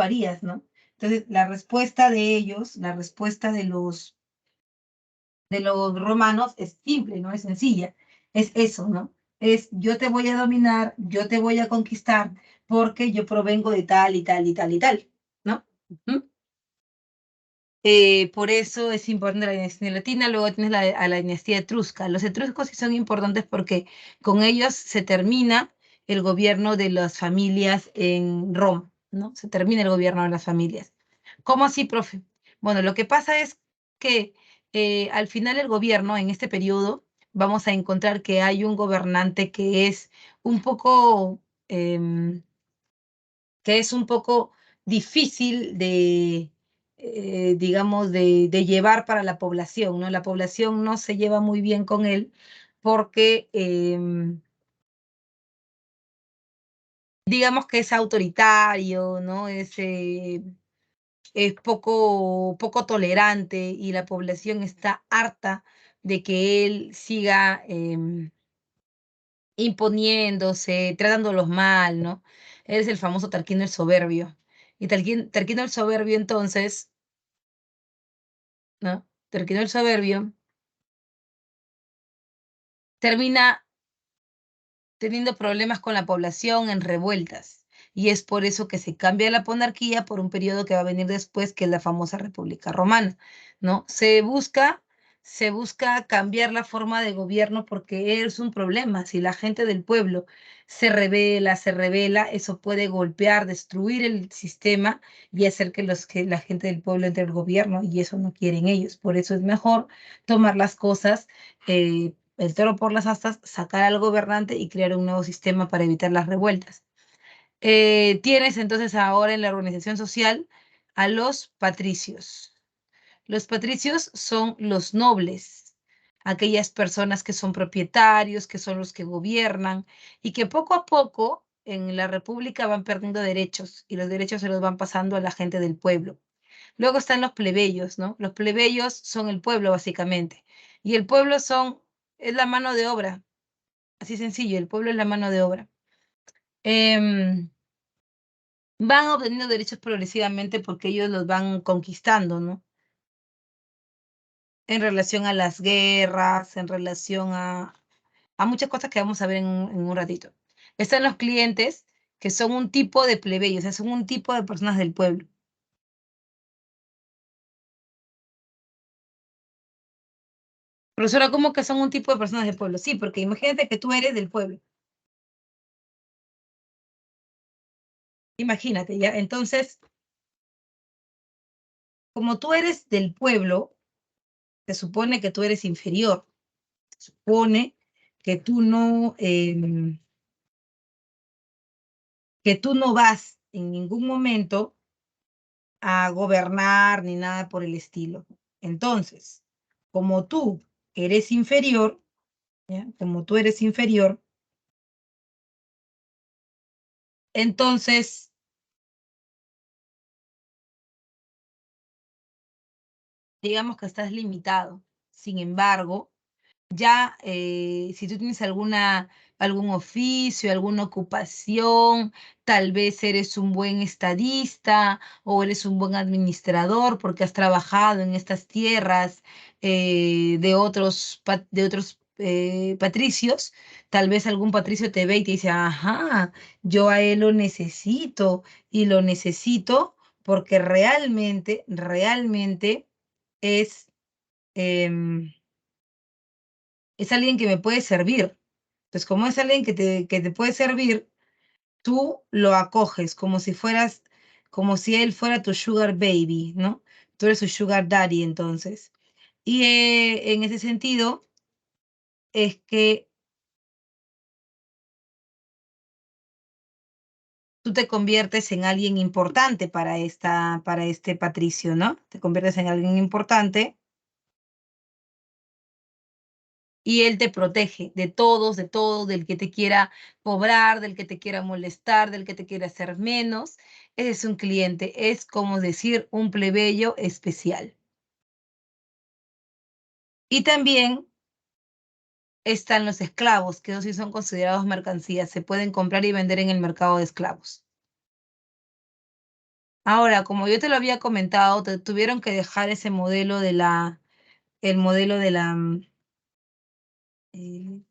harías, no? Entonces, la respuesta de ellos, la respuesta de los romanos es simple, ¿no? Es sencilla. Es eso, ¿no? Es yo te voy a dominar, yo te voy a conquistar, porque yo provengo de tal y tal y tal y tal, ¿no? ¿Mm? Por eso es importante la dinastía latina, luego tienes a la dinastía etrusca. Los etruscos sí son importantes porque con ellos se termina el gobierno de las familias en Roma, ¿no? Se termina el gobierno de las familias. ¿Cómo así, profe? Bueno, lo que pasa es que al final el gobierno, en este periodo, vamos a encontrar que hay un gobernante que es un poco, difícil de, digamos, de llevar para la población, ¿no? La población no se lleva muy bien con él porque, digamos que es autoritario, ¿no? Es poco tolerante y la población está harta de que él siga imponiéndose, tratándolos mal, ¿no? Él es el famoso Tarquino el Soberbio. Y Tarquino el Soberbio, entonces, ¿no? Tarquino el Soberbio termina teniendo problemas con la población en revueltas. Y es por eso que se cambia la monarquía por un periodo que va a venir después, que es la famosa República Romana, ¿no? Se busca cambiar la forma de gobierno porque es un problema. Si la gente del pueblo se revela, eso puede golpear, destruir el sistema y hacer que la gente del pueblo entre al gobierno, y eso no quieren ellos. Por eso es mejor tomar las cosas el toro por las astas, sacar al gobernante y crear un nuevo sistema para evitar las revueltas. Tienes entonces ahora en la organización social a los patricios. Los patricios son los nobles, aquellas personas que son propietarios, que son los que gobiernan y que poco a poco en la república van perdiendo derechos y los derechos se los van pasando a la gente del pueblo. Luego están los plebeyos, ¿no? Los plebeyos son el pueblo, básicamente. Y el pueblo es la mano de obra. Así sencillo, el pueblo es la mano de obra. Van obteniendo derechos progresivamente porque ellos los van conquistando, ¿no? En relación a las guerras, en relación a muchas cosas que vamos a ver en un ratito. Están los clientes, que son un tipo de plebeyos, o sea, son un tipo de personas del pueblo. Profesora, ¿cómo que son un tipo de personas del pueblo? Sí, porque imagínate que tú eres del pueblo. Imagínate, ¿ya? Entonces, como tú eres del pueblo, se supone que tú eres inferior. Se supone que que tú no vas en ningún momento a gobernar ni nada por el estilo. Entonces, como tú eres inferior, ¿ya? Como tú eres inferior, entonces, digamos que estás limitado. Sin embargo, ya si tú tienes algún oficio, alguna ocupación, tal vez eres un buen estadista o eres un buen administrador porque has trabajado en estas tierras de otros patricios, tal vez algún patricio te ve y te dice, ajá, yo a él lo necesito y lo necesito porque realmente es... em, es alguien que me puede servir. Entonces, como es alguien que te puede servir, tú lo acoges como si él fuera tu sugar baby, ¿no? Tú eres su sugar daddy, entonces. Y en ese sentido, es que tú te conviertes en alguien importante para este patricio, ¿no? Te conviertes en alguien importante y él te protege de todos, del que te quiera cobrar, del que te quiera molestar, del que te quiera hacer menos. Ese es un cliente, es como decir un plebeyo especial. Y también están los esclavos, que esos sí son considerados mercancías, se pueden comprar y vender en el mercado de esclavos. Ahora, como yo te lo había comentado, te tuvieron que dejar ese modelo el modelo eh,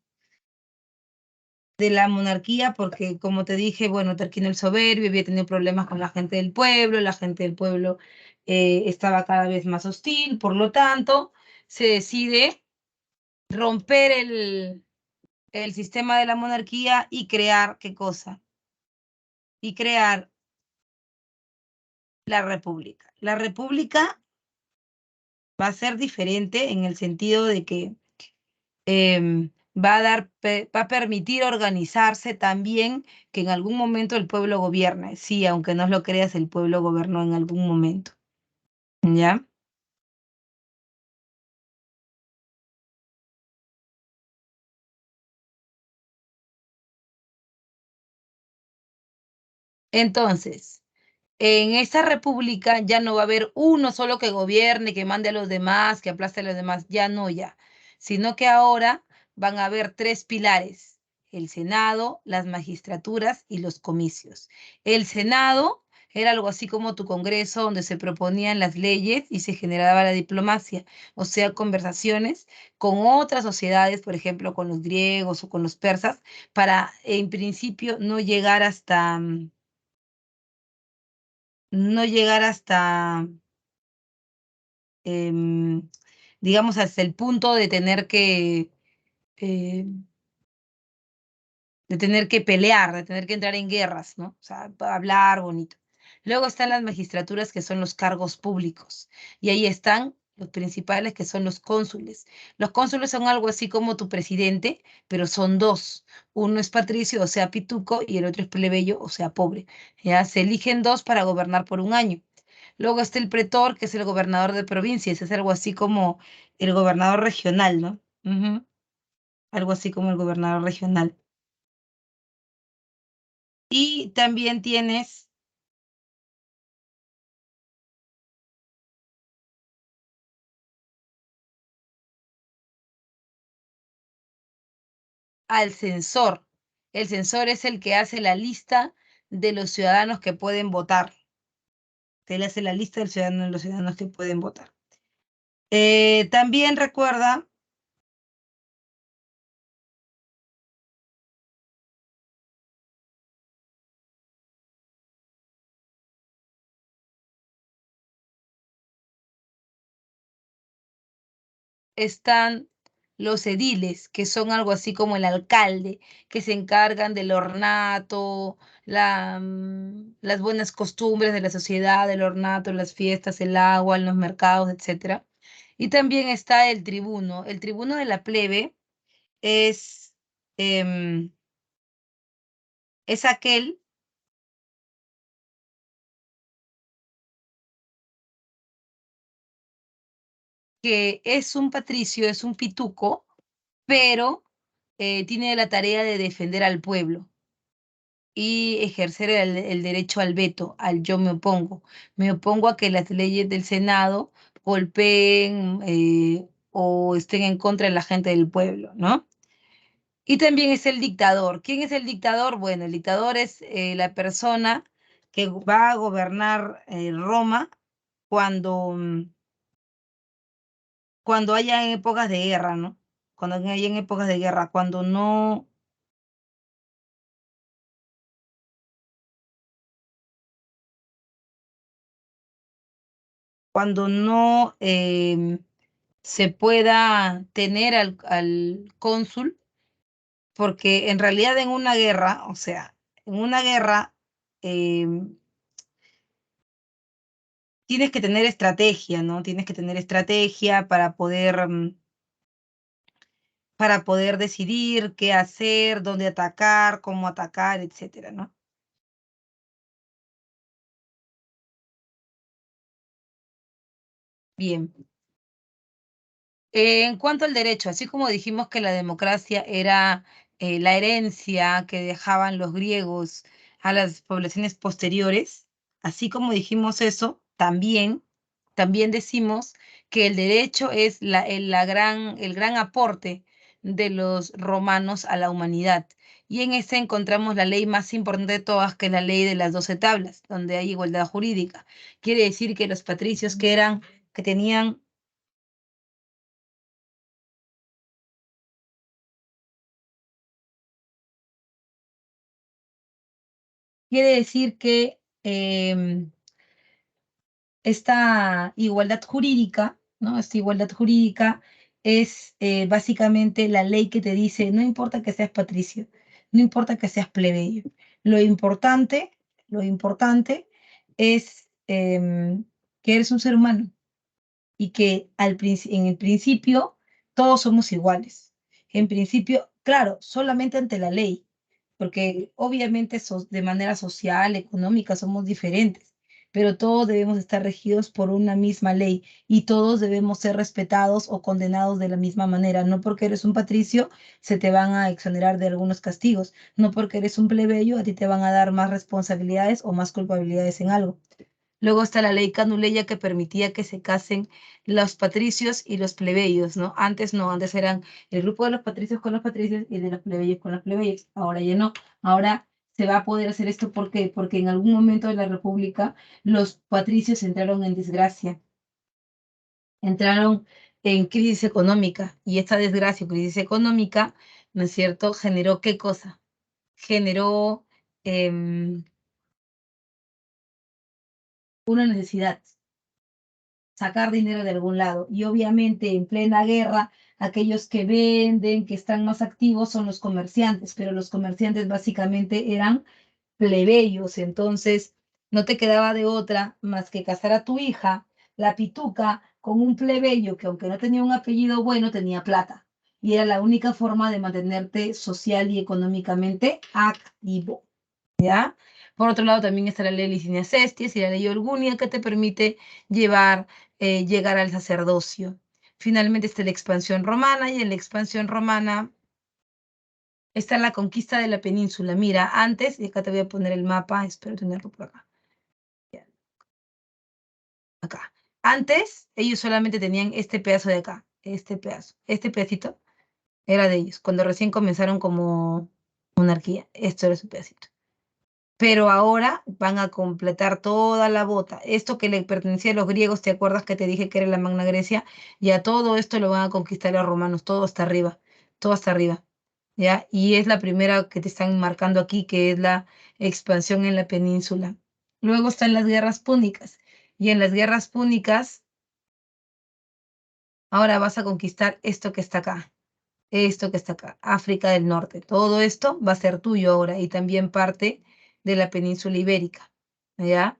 de la monarquía, porque como te dije, bueno, Tarquino el Soberbio había tenido problemas con la gente del pueblo estaba cada vez más hostil, por lo tanto, se decide romper el sistema de la monarquía y crear, ¿qué cosa? Y crear La república. La república va a ser diferente en el sentido de que va a permitir organizarse también que en algún momento el pueblo gobierne. Sí, aunque no lo creas, el pueblo gobernó en algún momento. ¿Ya? Entonces, en esta república ya no va a haber uno solo que gobierne, que mande a los demás, que aplaste a los demás, ya no, ya. Sino que ahora van a haber tres pilares: el Senado, las magistraturas y los comicios. El Senado era algo así como tu Congreso, donde se proponían las leyes y se generaba la diplomacia, o sea, conversaciones con otras sociedades, por ejemplo, con los griegos o con los persas, para en principio no llegar hasta, em, digamos, hasta el punto eh, de tener que pelear, de tener que entrar en guerras, ¿no? O sea, hablar bonito. Luego están las magistraturas, que son los cargos públicos, y ahí están los principales, que son los cónsules. Los cónsules son algo así como tu presidente, pero son dos. Uno es patricio, o sea, pituco, y el otro es plebeyo, o sea, pobre. Ya se eligen dos para gobernar por un año. Luego está el pretor, que es el gobernador de provincias, es algo así como el gobernador regional, ¿no? Ujú. Algo así como el gobernador regional. Y también tienes al censor. El censor es el que hace la lista de los ciudadanos que pueden votar. Él hace la lista del ciudadano de los ciudadanos que pueden votar. También recuerda están los ediles, que son algo así como el alcalde, que se encargan del ornato, las buenas costumbres de la sociedad, el ornato, las fiestas, el agua, en los mercados, etcétera. Y también está el tribuno. El tribuno de la plebe es, em, es aquel que es un patricio, es un pituco, pero tiene la tarea de defender al pueblo y ejercer el derecho al veto, al yo me opongo. Me opongo a que las leyes del Senado golpeen o estén en contra de la gente del pueblo, ¿no? Y también es el dictador. ¿Quién es el dictador? Bueno, el dictador es la persona que va a gobernar Roma cuando, cuando haya épocas de guerra, ¿no? Cuando haya épocas de guerra, cuando no se pueda tener al cónsul, porque en realidad en una guerra, o sea, en una guerra tienes que tener estrategia, ¿no? Tienes que tener estrategia para poder decidir qué hacer, dónde atacar, cómo atacar, etcétera, ¿no? Bien. En cuanto al derecho, así como dijimos que la democracia era la herencia que dejaban los griegos a las poblaciones posteriores, así como dijimos eso, también decimos que el derecho es el gran aporte de los romanos a la humanidad. Y en ese encontramos la ley más importante de todas, que es la ley de las 12 tablas, donde hay igualdad jurídica. Quiere decir que los patricios que tenían quiere decir que esta igualdad jurídica, ¿no? Esta igualdad jurídica es básicamente la ley que te dice, no importa que seas patricio, no importa que seas plebeyo, lo importante, lo importante es que eres un ser humano y que en el principio todos somos iguales. En principio, claro, solamente ante la ley, porque obviamente de manera social, económica, somos diferentes, pero todos debemos estar regidos por una misma ley y todos debemos ser respetados o condenados de la misma manera. No porque eres un patricio se te van a exonerar de algunos castigos, no porque eres un plebeyo a ti te van a dar más responsabilidades o más culpabilidades en algo. Luego está la ley Canuleya que permitía que se casen los patricios y los plebeyos, ¿no? Antes no, antes eran el grupo de los patricios con los patricios y de los plebeyos con los plebeyos. Ahora ya no. Ahora se va a poder hacer esto, ¿por qué? Porque en algún momento de la República los patricios entraron en desgracia, entraron en crisis económica y esta desgracia o crisis económica, ¿no es cierto?, generó ¿qué cosa? Generó una necesidad, sacar dinero de algún lado. Y obviamente en plena guerra, aquellos que venden, que están más activos son los comerciantes, pero los comerciantes básicamente eran plebeyos. Entonces no te quedaba de otra más que casar a tu hija, la pituca, con un plebeyo que aunque no tenía un apellido bueno, tenía plata. Y era la única forma de mantenerte social y económicamente activo. ¿Ya? Por otro lado, también está la ley Licinia Sesties y la ley Orgunia que te permite llegar al sacerdocio. Finalmente está la expansión romana y en la expansión romana está la conquista de la península. Mira, antes, y acá te voy a poner el mapa, espero tenerlo por acá. Acá. Antes, ellos solamente tenían este pedazo de acá, este pedacito era de ellos, cuando recién comenzaron como monarquía, esto era su pedacito. Pero ahora van a completar toda la bota. Esto que le pertenecía a los griegos, ¿te acuerdas que te dije que era la Magna Grecia? Ya todo esto lo van a conquistar los romanos, todo hasta arriba, ¿ya? Y es la primera que te están marcando aquí, que es la expansión en la península. Luego están las guerras púnicas, y en las guerras púnicas, ahora vas a conquistar esto que está acá, África del Norte. Todo esto va a ser tuyo ahora, y también parte de la península ibérica, ¿ya?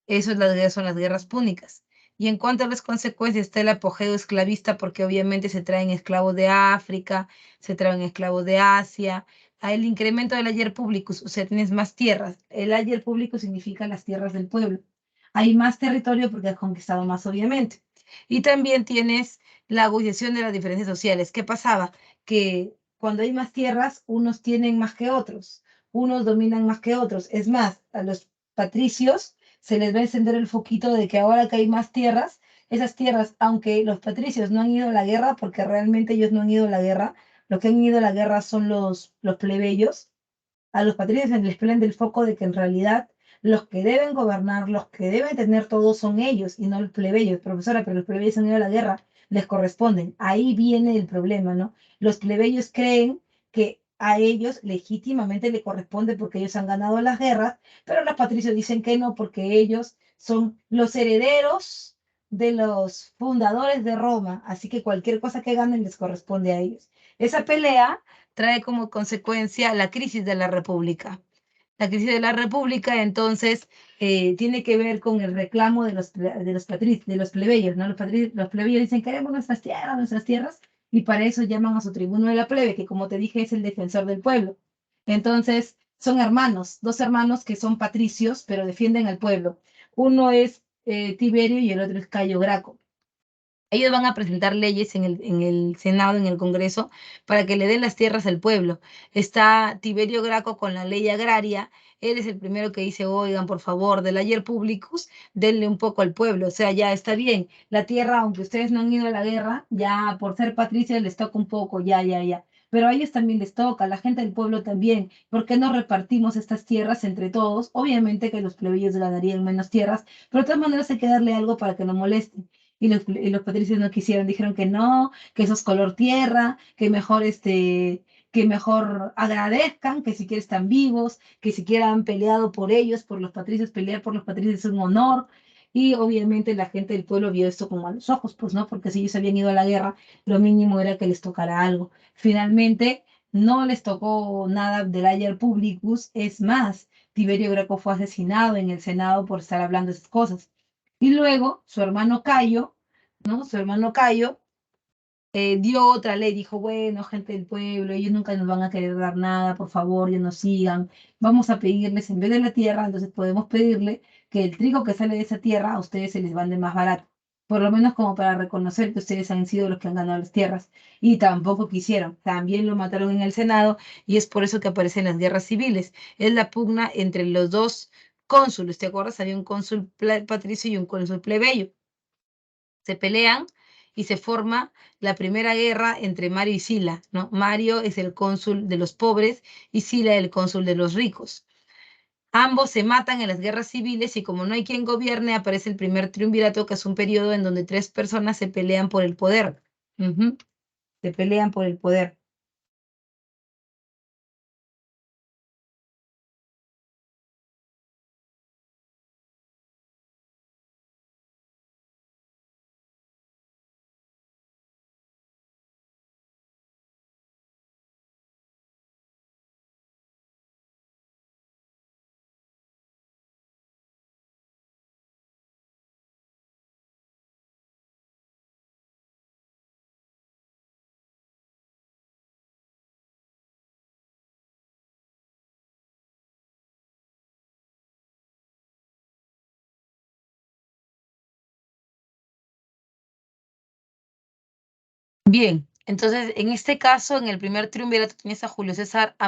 Eso son las guerras púnicas. Y en cuanto a las consecuencias, está el apogeo esclavista, porque obviamente se traen esclavos de África, se traen esclavos de Asia. El incremento del ager publicus, o sea, tienes más tierras. El ager publicus significa las tierras del pueblo. Hay más territorio porque has conquistado más, obviamente. Y también tienes la agudización de las diferencias sociales. ¿Qué pasaba? Que cuando hay más tierras, unos tienen más que otros, unos dominan más que otros. Es más, a los patricios se les va a encender el foquito de que ahora que hay más tierras, esas tierras, aunque los patricios no han ido a la guerra, porque realmente ellos no han ido a la guerra, los que han ido a la guerra son los plebeyos, a los patricios se les prende el foco de que en realidad los que deben gobernar, los que deben tener todo son ellos y no los plebeyos. Profesora, pero los plebeyos han ido a la guerra, les corresponden. Ahí viene el problema, ¿no? Los plebeyos creen que a ellos legítimamente le corresponde porque ellos han ganado las guerras, pero los patricios dicen que no, porque ellos son los herederos de los fundadores de Roma, así que cualquier cosa que ganen les corresponde a ellos. Esa pelea trae como consecuencia la crisis de la República. La crisis de la República, entonces, tiene que ver con el reclamo de los plebeyos, ¿no? Los plebeyos dicen, queremos nuestras tierras, y para eso llaman a su tribuno de la plebe, que como te dije es el defensor del pueblo. Entonces, son hermanos, dos hermanos que son patricios, pero defienden al pueblo. Uno es Tiberio y el otro es Cayo Graco. Ellos van a presentar leyes en el Senado, en el Congreso, para que le den las tierras al pueblo. Está Tiberio Graco con la ley agraria. Él es el primero que dice, oigan, por favor, del ager publicus, denle un poco al pueblo. O sea, ya está bien. La tierra, aunque ustedes no han ido a la guerra, ya por ser patricios les toca un poco, ya. Pero a ellos también les toca, a la gente del pueblo también. ¿Por qué no repartimos estas tierras entre todos? Obviamente que los plebeyos ganarían menos tierras, pero de todas maneras hay que darle algo para que no molesten. Y los patricios no quisieron, dijeron que no, que eso es color tierra, que mejor agradezcan, que siquiera están vivos, que siquiera han peleado por ellos, por los patricios, pelear por los patricios es un honor. Y obviamente la gente del pueblo vio esto con malos ojos, pues no, porque si ellos habían ido a la guerra, lo mínimo era que les tocara algo. Finalmente, no les tocó nada del ager publicus, es más, Tiberio Graco fue asesinado en el Senado por estar hablando esas cosas. Y luego su hermano Cayo, ¿no? Su hermano Cayo dio otra ley, dijo, bueno, gente del pueblo, ellos nunca nos van a querer dar nada, por favor, ya nos sigan, vamos a pedirles, en vez de la tierra, entonces podemos pedirle que el trigo que sale de esa tierra a ustedes se les vende más barato, por lo menos como para reconocer que ustedes han sido los que han ganado las tierras, y tampoco quisieron, también lo mataron en el Senado, y es por eso que aparecen las guerras civiles, es la pugna entre los dos cónsules, ¿te acuerdas? Había un cónsul patricio y un cónsul plebeyo, se pelean y se forma la primera guerra entre Mario y Sila, ¿no? Mario es el cónsul de los pobres y Sila el cónsul de los ricos. Ambos se matan en las guerras civiles y como no hay quien gobierne, aparece el primer triunvirato, que es un periodo en donde 3 personas se pelean por el poder. Se pelean por el poder. Bien, entonces en este caso, en el primer triunvirato tienes a Julio César, a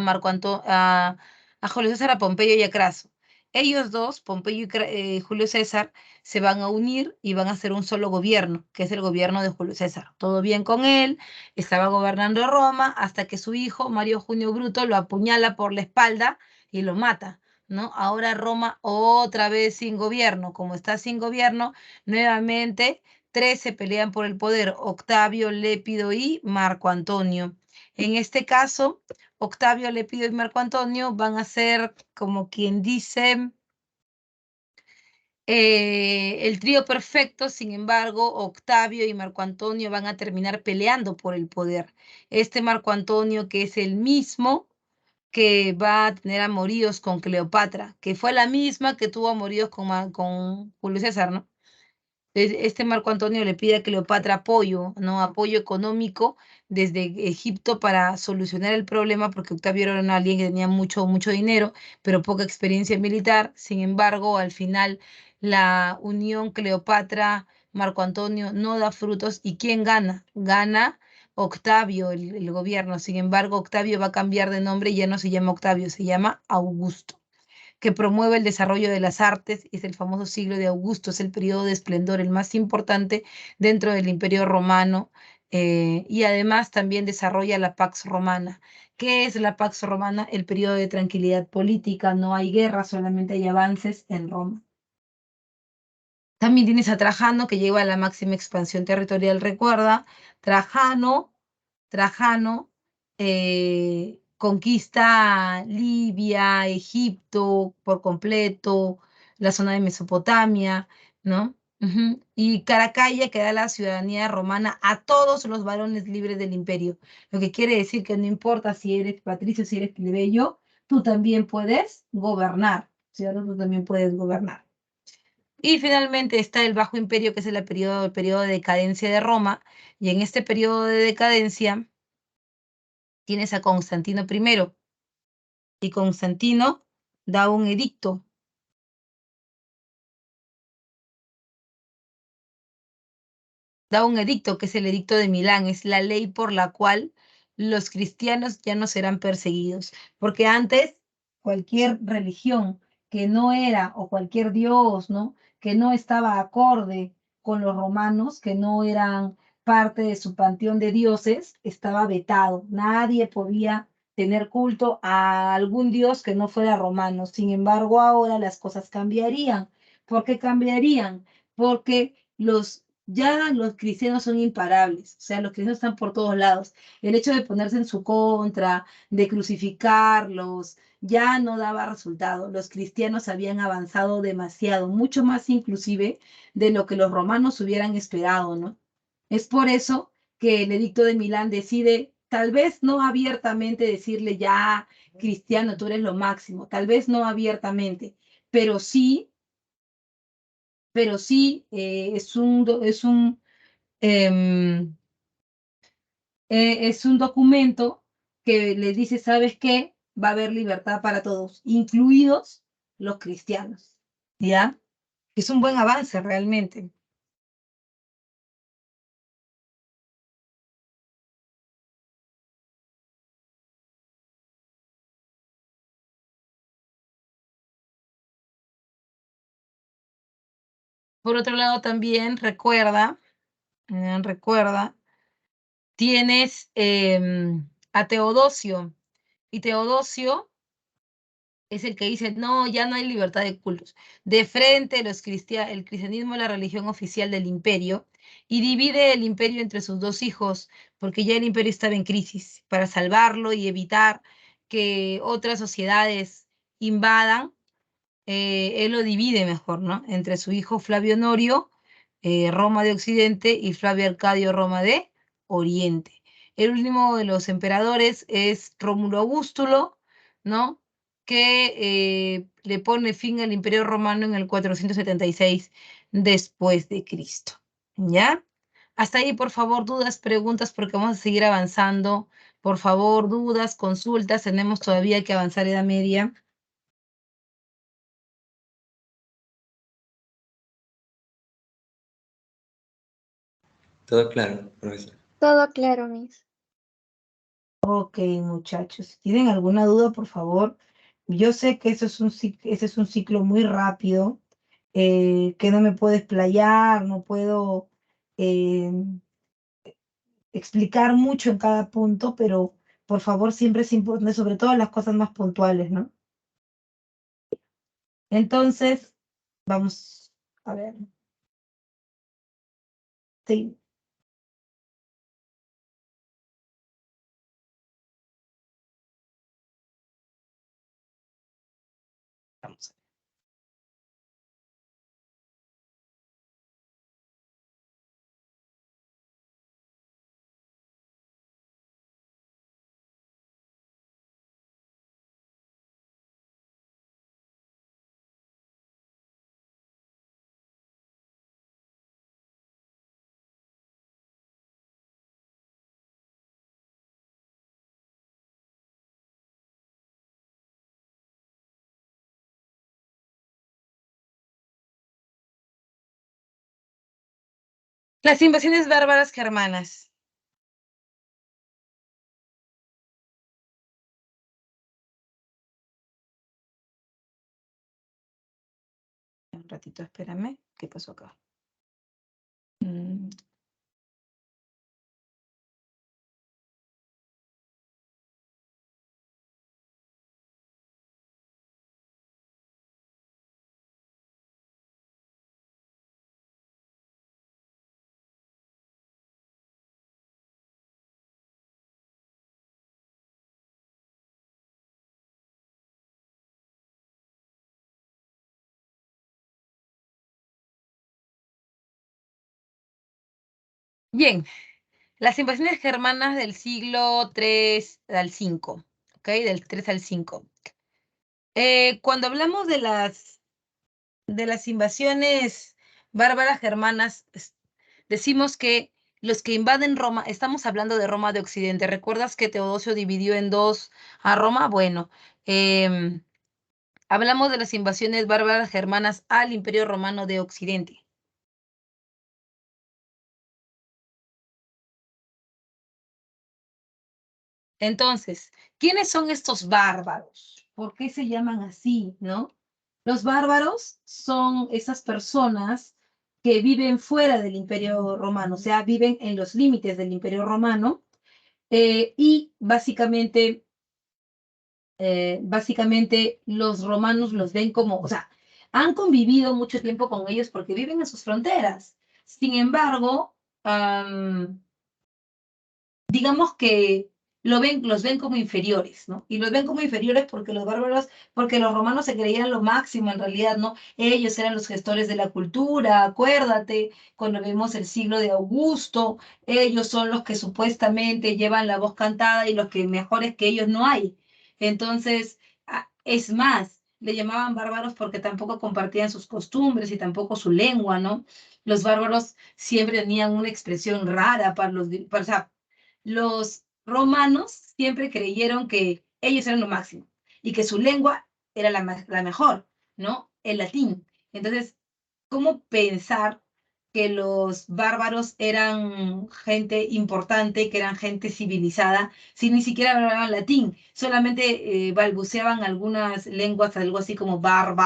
a Julio César, a Pompeyo y a Craso. Ellos dos, Pompeyo y Julio César, se van a unir y van a hacer un solo gobierno, que es el gobierno de Julio César. Todo bien con él, estaba gobernando Roma hasta que su hijo, Mario Junio Bruto, lo apuñala por la espalda y lo mata, ¿no? Ahora Roma otra vez sin gobierno. Como está sin gobierno, nuevamente 3 se pelean por el poder, Octavio, Lépido y Marco Antonio. En este caso, Octavio, Lépido y Marco Antonio van a ser, como quien dice, el trío perfecto. Sin embargo, Octavio y Marco Antonio van a terminar peleando por el poder. Este Marco Antonio, que es el mismo que va a tener amoríos con Cleopatra, que fue la misma que tuvo amoríos con Julio César, ¿no? Este Marco Antonio le pide a Cleopatra apoyo, ¿no? Apoyo económico desde Egipto para solucionar el problema, porque Octavio era alguien que tenía mucho dinero, pero poca experiencia militar. Sin embargo, al final la unión Cleopatra-Marco Antonio no da frutos. ¿Y quién gana? Gana Octavio, el gobierno. Sin embargo, Octavio va a cambiar de nombre y ya no se llama Octavio, se llama Augusto, que promueve el desarrollo de las artes. Es el famoso siglo de Augusto, es el periodo de esplendor, el más importante dentro del Imperio Romano, y además también desarrolla la Pax Romana. ¿Qué es la Pax Romana? El periodo de tranquilidad política, no hay guerra, solamente hay avances en Roma. También tienes a Trajano, que lleva a la máxima expansión territorial. Recuerda, Trajano conquista Libia, Egipto por completo, la zona de Mesopotamia, ¿no? Y Caracalla, que da la ciudadanía romana a todos los varones libres del imperio. Lo que quiere decir que no importa si eres patricio, si eres plebeyo, tú también puedes gobernar, ¿cierto? Tú también puedes gobernar. Y finalmente está el Bajo Imperio, que es el periodo de decadencia de Roma, y en este periodo de decadencia tienes a Constantino I, y Constantino da un edicto. Da un edicto, que es el edicto de Milán, es la ley por la cual los cristianos ya no serán perseguidos, porque antes cualquier religión que no era, o cualquier dios, ¿no?, que no estaba acorde con los romanos, que no eran parte de su panteón de dioses, estaba vetado. Nadie podía tener culto a algún dios que no fuera romano. Sin embargo, ahora las cosas cambiarían. ¿Por qué cambiarían? Porque ya los cristianos son imparables, o sea, los cristianos están por todos lados. El hecho de ponerse en su contra, de crucificarlos, ya no daba resultado. Los cristianos habían avanzado demasiado, mucho más inclusive de lo que los romanos hubieran esperado, ¿no? Es por eso que el Edicto de Milán decide, tal vez no abiertamente decirle ya cristiano, tú eres lo máximo. Tal vez no abiertamente, pero sí, em, es un documento que le dice, ¿sabes qué? Va a haber libertad para todos, incluidos los cristianos, ¿ya? Es un buen avance realmente. Por otro lado, también recuerda, tienes a Teodosio, y Teodosio es el que dice, no, ya no hay libertad de cultos. De frente, el cristianismo es la religión oficial del imperio y divide el imperio entre sus dos hijos, porque ya el imperio estaba en crisis. Para salvarlo y evitar que otras sociedades invadan, él lo divide mejor, ¿no? Entre su hijo Flavio Honorio, Roma de Occidente, y Flavio Arcadio, Roma de Oriente. El último de los emperadores es Rómulo Augustulo, ¿no? Que le pone fin al Imperio Romano en el 476 después de Cristo. ¿Ya? Hasta ahí, por favor, dudas, preguntas, porque vamos a seguir avanzando. Por favor, dudas, consultas, tenemos todavía que avanzar Edad Media. Todo claro, profesor. Todo claro, Miss. Ok, muchachos, si tienen alguna duda, por favor. Yo sé que ese es un ciclo muy rápido, que no me puedo explayar, no puedo eh, explicar mucho en cada punto, pero por favor, siempre es importante, sobre todo las cosas más puntuales, ¿no? Entonces, vamos a ver. Sí, vamos a ver. Las invasiones bárbaras germanas. Un ratito, espérame. ¿Qué pasó acá? Bien, las invasiones germanas del siglo III al V, ¿ok? Del 3 al 5. Cuando hablamos de las invasiones bárbaras germanas, decimos que los que invaden Roma, estamos hablando de Roma de Occidente. ¿Recuerdas que Teodosio dividió en dos a Roma? Bueno, hablamos de las invasiones bárbaras germanas al Imperio Romano de Occidente. Entonces, ¿quiénes son estos bárbaros? ¿Por qué se llaman así, no? Los bárbaros son esas personas que viven fuera del Imperio Romano, o sea, viven en los límites del Imperio Romano, y básicamente los romanos los ven como, o sea, han convivido mucho tiempo con ellos porque viven en sus fronteras. Sin embargo, digamos que los ven como inferiores, ¿no? Y los ven como inferiores porque porque los romanos se creían lo máximo en realidad, ¿no? Ellos eran los gestores de la cultura, acuérdate, cuando vemos el siglo de Augusto, ellos son los que supuestamente llevan la voz cantada y los que mejores que ellos no hay. Entonces, es más, le llamaban bárbaros porque tampoco compartían sus costumbres y tampoco su lengua, ¿no? Los bárbaros siempre tenían una expresión rara o sea, los romanos siempre creyeron que ellos eran lo máximo y que su lengua era la mejor, ¿no? El latín. Entonces, ¿cómo pensar que los bárbaros eran gente importante, que eran gente civilizada, si ni siquiera hablaban latín, solamente balbuceaban algunas lenguas, algo así como bar.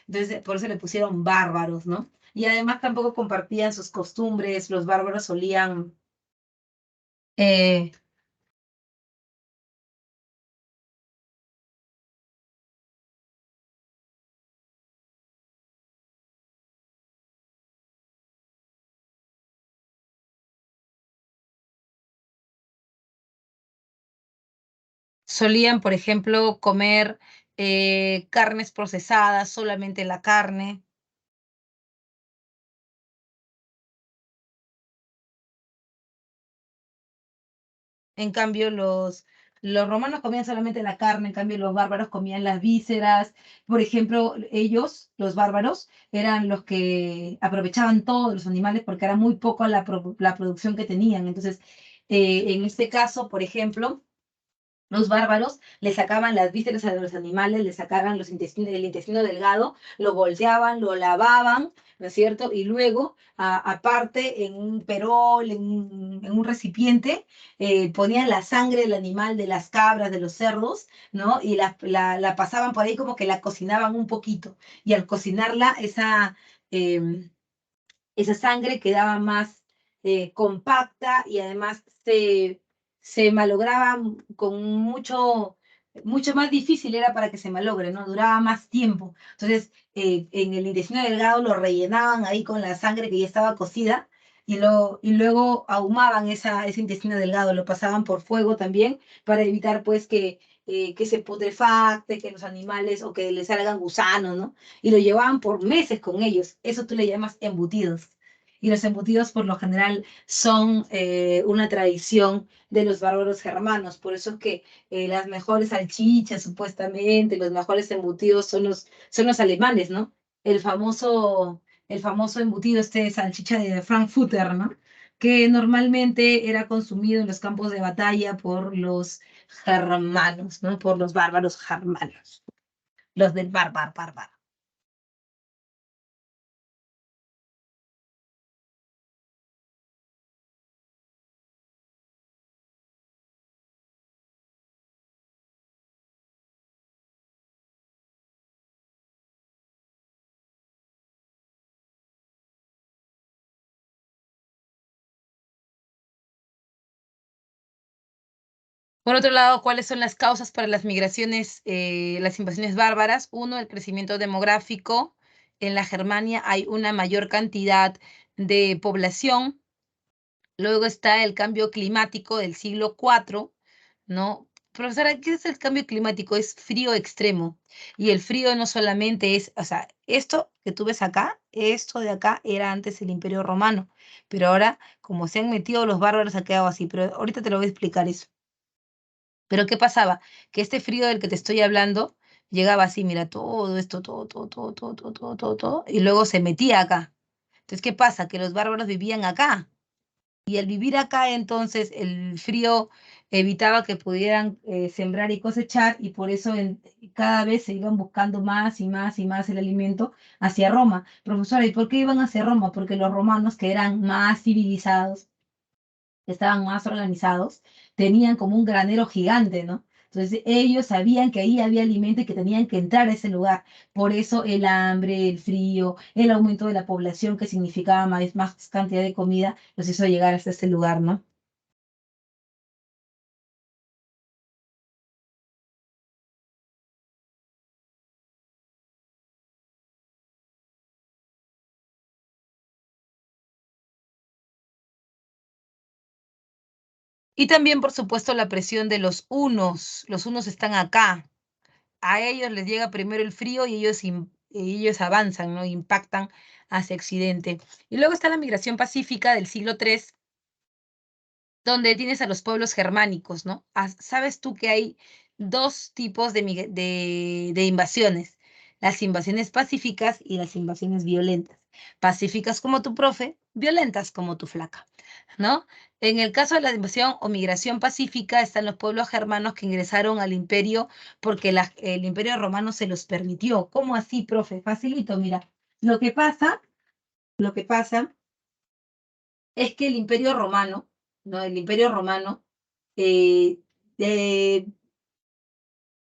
Entonces, por eso le pusieron bárbaros, ¿no? Y además tampoco compartían sus costumbres, los bárbaros solían... solían, por ejemplo, comer carnes procesadas, solamente la carne. En cambio, los romanos comían solamente la carne, en cambio los bárbaros comían las vísceras. Por ejemplo, ellos, los bárbaros, eran los que aprovechaban todos los animales porque era muy poco la producción que tenían. Entonces, en este caso, por ejemplo, los bárbaros le sacaban las vísceras a los animales, le sacaban el intestino delgado, lo volteaban, lo lavaban, ¿no es cierto? Y luego, aparte, en un perol, en un recipiente, ponían la sangre del animal, de las cabras, de los cerdos, ¿no? Y la pasaban por ahí como que la cocinaban un poquito. Y al cocinarla, esa sangre quedaba más compacta y además se malograba con mucho más difícil era para que se malogre, ¿no? Duraba más tiempo. Entonces, en el intestino delgado lo rellenaban ahí con la sangre que ya estaba cocida y luego ahumaban ese intestino delgado, lo pasaban por fuego también para evitar pues que se putrefacte, que los animales o que les salgan gusanos, ¿no? Y lo llevaban por meses con ellos. Eso tú le llamas embutidos. Y los embutidos por lo general son una tradición de los bárbaros germanos. Por eso es que las mejores salchichas, supuestamente, los mejores embutidos son los alemanes, ¿no? El famoso embutido salchicha de Frankfurter, ¿no? Que normalmente era consumido en los campos de batalla por los germanos, ¿no? Por los bárbaros germanos, los del bárbaro. Por otro lado, ¿cuáles son las causas para las migraciones, las invasiones bárbaras? Uno, el crecimiento demográfico. En la Germania hay una mayor cantidad de población. Luego está el cambio climático del siglo IV, ¿no? Profesora, ¿qué es el cambio climático? Es frío extremo. Y el frío no solamente es, o sea, esto que tú ves acá, esto de acá era antes el Imperio Romano, pero ahora, como se han metido los bárbaros, ha quedado así. Pero ahorita te lo voy a explicar eso. Pero ¿qué pasaba? Que este frío del que te estoy hablando llegaba así, mira, todo esto, todo, y luego se metía acá. Entonces, ¿qué pasa? Que los bárbaros vivían acá. Y al vivir acá, entonces, el frío evitaba que pudieran sembrar y cosechar, y por eso cada vez se iban buscando más y más y más el alimento hacia Roma. Profesora, ¿y por qué iban hacia Roma? Porque los romanos, que eran más civilizados, estaban más organizados, tenían como un granero gigante, ¿no? Entonces ellos sabían que ahí había alimento y que tenían que entrar a ese lugar. Por eso el hambre, el frío, el aumento de la población que significaba más cantidad de comida, los hizo llegar hasta ese lugar, ¿no? Y también, por supuesto, la presión de los hunos. Los hunos están acá. A ellos les llega primero el frío y ellos avanzan, ¿no? Impactan hacia Occidente. Y luego está la migración pacífica del siglo III, donde tienes a los pueblos germánicos, ¿no? Sabes tú que hay dos tipos de invasiones, las invasiones pacíficas y las invasiones violentas. Pacíficas como tu profe, violentas como tu flaca, ¿no? En el caso de la invasión o migración pacífica están los pueblos germanos que ingresaron al imperio porque el imperio romano se los permitió. ¿Cómo así, profe? Facilito, mira. Lo que pasa es que el imperio romano, ¿no? El imperio romano, eh, de-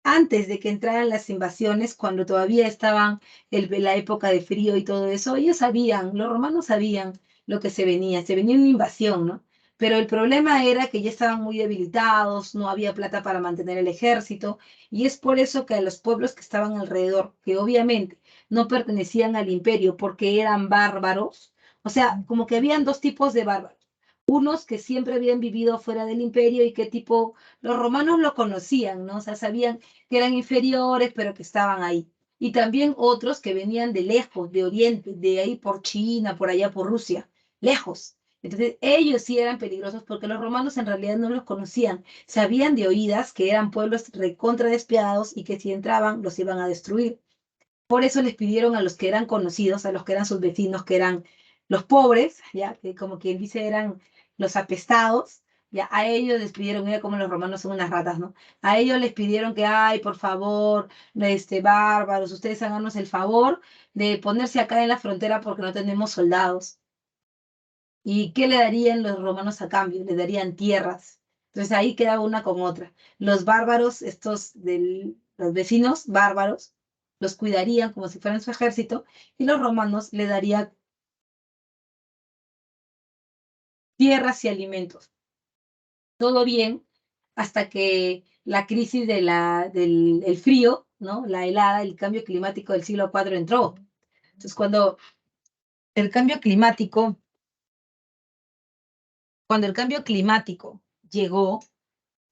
antes de que entraran las invasiones, cuando todavía estaban la época de frío y todo eso, ellos sabían, los romanos sabían lo que se venía una invasión, ¿no? Pero el problema era que ya estaban muy debilitados, no había plata para mantener el ejército, y es por eso que a los pueblos que estaban alrededor, que obviamente no pertenecían al imperio porque eran bárbaros, o sea, como que habían dos tipos de bárbaros. Unos que siempre habían vivido fuera del imperio y que tipo, los romanos lo conocían, ¿no? O sea, sabían que eran inferiores, pero que estaban ahí. Y también otros que venían de lejos, de Oriente, de ahí por China, por allá por Rusia, lejos. Entonces, ellos sí eran peligrosos porque los romanos en realidad no los conocían. Sabían de oídas que eran pueblos recontra despiadados y que si entraban los iban a destruir. Por eso les pidieron a los que eran conocidos, a los que eran sus vecinos, que eran los pobres, ya, que como quien dice eran los apestados, ya, a ellos les pidieron, mira cómo los romanos son unas ratas, ¿no? A ellos les pidieron que, ay, por favor, bárbaros, ustedes háganos el favor de ponerse acá en la frontera porque no tenemos soldados. ¿Y qué le darían los romanos a cambio? Le darían tierras. Entonces ahí quedaba una con otra. Los bárbaros, los vecinos bárbaros, los cuidarían como si fueran su ejército y los romanos le darían tierras y alimentos. Todo bien hasta que la crisis del el frío, ¿no? La helada, el cambio climático del siglo IV entró. Entonces el cambio climático, cuando el cambio climático llegó,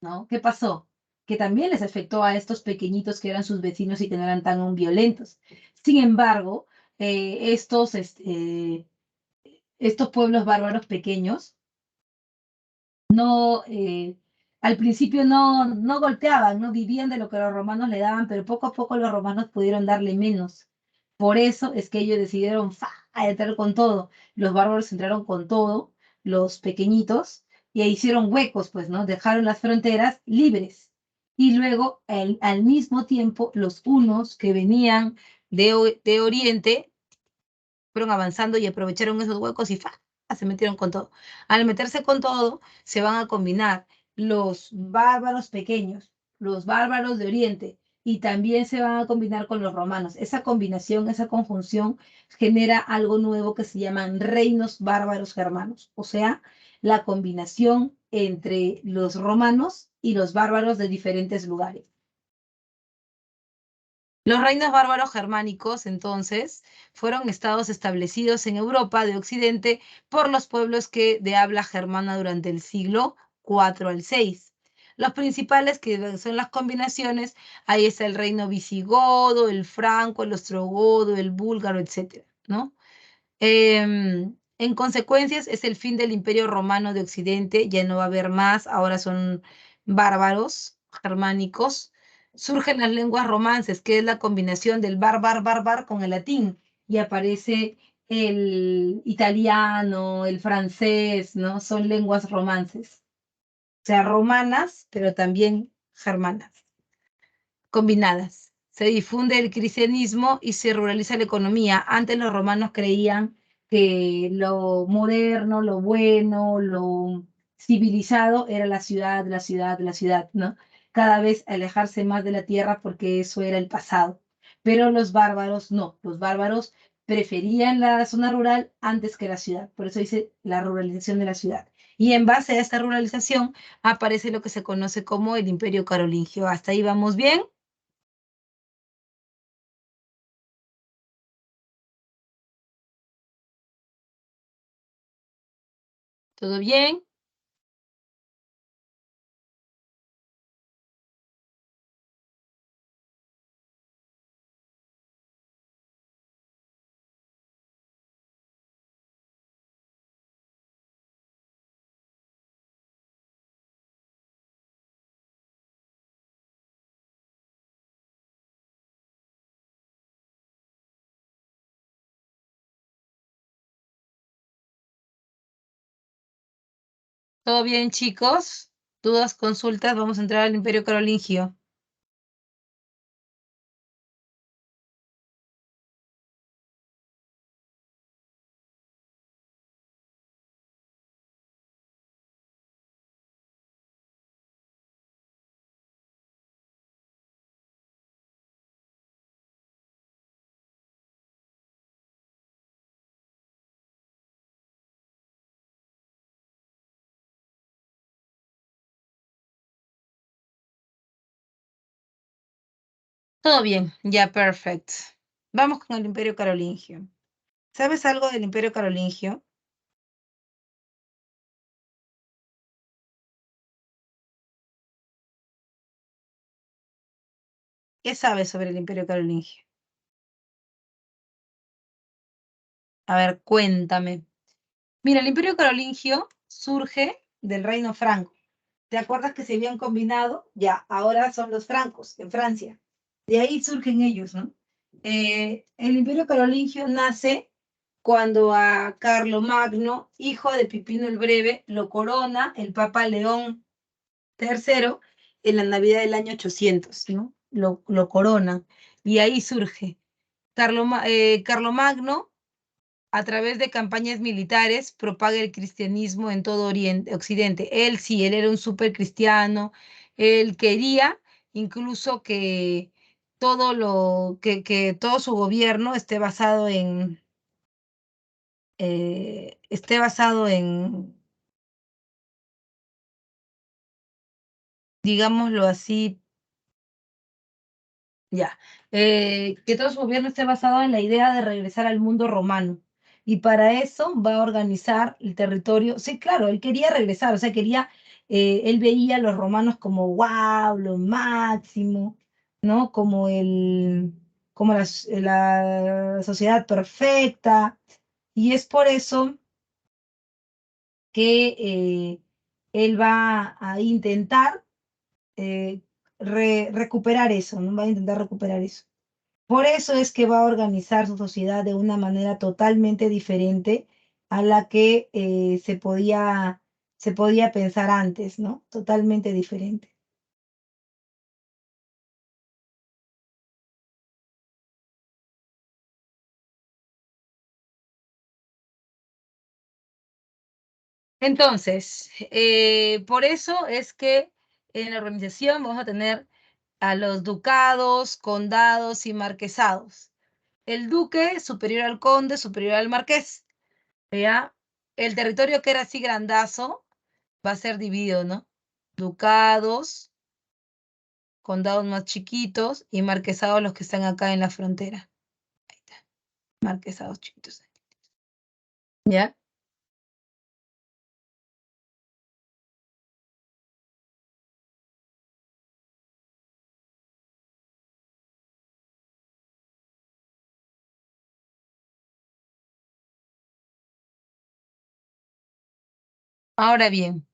¿no? ¿Qué pasó? Que también les afectó a estos pequeñitos que eran sus vecinos y que no eran tan violentos. Sin embargo, estos pueblos bárbaros pequeños no, al principio no golpeaban, no vivían de lo que los romanos le daban, pero poco a poco los romanos pudieron darle menos. Por eso es que ellos decidieron entrar con todo. Los bárbaros entraron con todo, los pequeñitos, y ahí hicieron huecos, pues, ¿no? Dejaron las fronteras libres. Y luego, al mismo tiempo, los hunos que venían de Oriente fueron avanzando y aprovecharon esos huecos y se metieron con todo. Al meterse con todo, se van a combinar los bárbaros pequeños, los bárbaros de Oriente, y también se van a combinar con los romanos. Esa combinación, esa conjunción genera algo nuevo que se llaman reinos bárbaros germanos, o sea, la combinación entre los romanos y los bárbaros de diferentes lugares. Los reinos bárbaros germánicos, entonces, fueron estados establecidos en Europa de Occidente por los pueblos de habla germana durante el siglo IV al VI. Los principales que son las combinaciones, ahí está el reino visigodo, el franco, el ostrogodo, el búlgaro, etcétera, ¿no? En consecuencias, es el fin del Imperio Romano de Occidente, ya no va a haber más, ahora son bárbaros germánicos. Surgen las lenguas romances, que es la combinación del barbar con el latín, y aparece el italiano, el francés, ¿no? Son lenguas romances, o sea, romanas, pero también germanas, combinadas. Se difunde el cristianismo y se ruraliza la economía. Antes los romanos creían que lo moderno, lo bueno, lo civilizado era la ciudad, la ciudad, la ciudad, ¿no? Cada vez alejarse más de la tierra porque eso era el pasado. Pero los bárbaros no, los bárbaros preferían la zona rural antes que la ciudad. Por eso dice la ruralización de la ciudad. Y en base a esta ruralización aparece lo que se conoce como el Imperio Carolingio. ¿Hasta ahí vamos bien? ¿Todo bien? ¿Todo bien, chicos? ¿Dudas, consultas? Vamos a entrar al Imperio Carolingio. Todo bien, ya, perfecto. Vamos con el Imperio Carolingio. ¿Sabes algo del Imperio Carolingio? ¿Qué sabes sobre el Imperio Carolingio? A ver, cuéntame. Mira, el Imperio Carolingio surge del Reino Franco. ¿Te acuerdas que se habían combinado? Ya, ahora son los francos en Francia. De ahí surgen ellos, ¿no? El Imperio Carolingio nace cuando a Carlomagno, hijo de Pipino el Breve, lo corona el Papa León III en la Navidad del año 800, ¿no? Lo coronan y ahí surge. Carlomagno, a través de campañas militares, propaga el cristianismo en todo Occidente. Él sí, él era un súper cristiano, él quería incluso que todo su gobierno esté basado en, digámoslo así, ya, que todo su gobierno esté basado en la idea de regresar al mundo romano. Y para eso va a organizar el territorio. Sí, claro, él quería regresar, o sea, él veía a los romanos como wow, lo máximo, ¿no? Como la sociedad perfecta. Y es por eso que él va a intentar recuperar eso, ¿no? Va a intentar recuperar eso. Por eso es que va a organizar su sociedad de una manera totalmente diferente a la que se podía pensar antes, ¿no? Totalmente diferente. Entonces, por eso es que en la organización vamos a tener a los ducados, condados y marquesados. El duque superior al conde, superior al marqués. ¿Ya? El territorio que era así grandazo va a ser dividido, ¿no? Ducados, condados más chiquitos y marquesados los que están acá en la frontera. Ahí está. Marquesados chiquitos. ¿Ya? Ahora bien,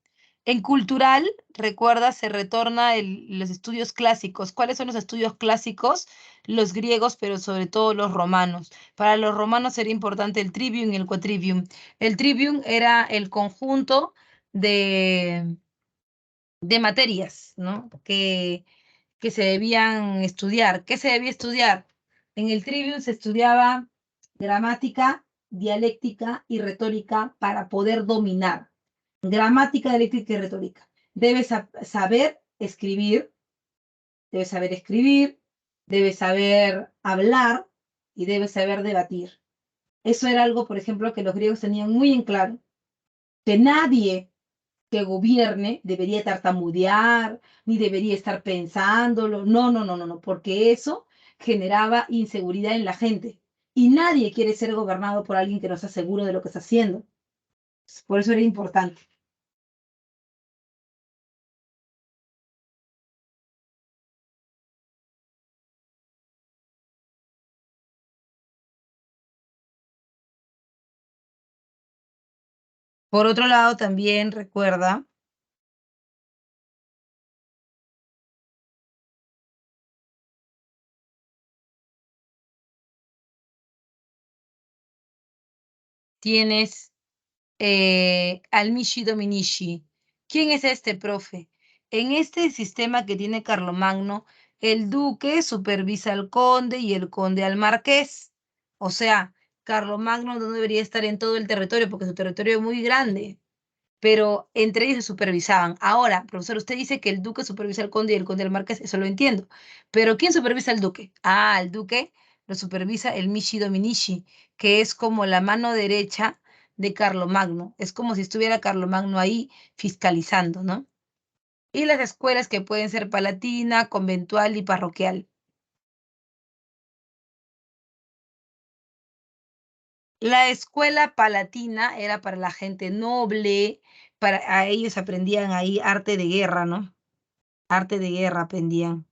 en cultural, recuerda, se retorna los estudios clásicos. ¿Cuáles son los estudios clásicos? Los griegos, pero sobre todo los romanos. Para los romanos era importante el trivium y el quadrivium. El trivium era el conjunto de materias, ¿no? Que se debían estudiar. ¿Qué se debía estudiar? En el trivium se estudiaba gramática, dialéctica y retórica para poder dominar. Gramática, dialéctica y retórica. Debes saber escribir, debes saber hablar y debes saber debatir. Eso era algo, por ejemplo, que los griegos tenían muy en claro, que nadie que gobierne debería tartamudear, ni debería estar pensándolo. No, no, no, no, no, porque eso generaba inseguridad en la gente. Y nadie quiere ser gobernado por alguien que no está seguro de lo que está haciendo. Por eso era importante. Por otro lado, también recuerda, tienes al Mishi Dominici. ¿Quién es este, profe? En este sistema que tiene Carlomagno, el duque supervisa al conde y el conde al marqués. O sea, Carlomagno no debería estar en todo el territorio porque su territorio es muy grande, pero entre ellos se supervisaban. Ahora, profesor, usted dice que el duque supervisa al conde y el conde al marqués, eso lo entiendo. Pero ¿quién supervisa al duque? Ah, al duque lo supervisa el Mishi Dominici, que es como la mano derecha de Carlomagno. Es como si estuviera Carlomagno ahí fiscalizando, ¿no? Y las escuelas que pueden ser palatina, conventual y parroquial. La escuela palatina era para la gente noble, a ellos aprendían ahí arte de guerra, ¿no? Arte de guerra aprendían.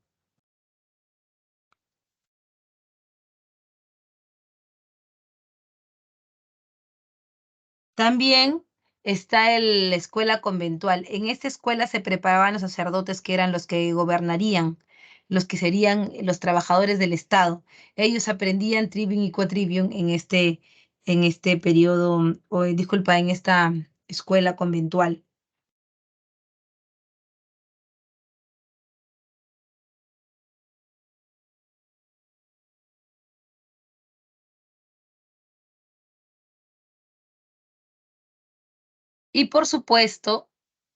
También está la escuela conventual. En esta escuela se preparaban los sacerdotes que eran los que gobernarían, los que serían los trabajadores del Estado. Ellos aprendían trivium y quadrivium en este periodo, o disculpa, en esta escuela conventual. Y por supuesto,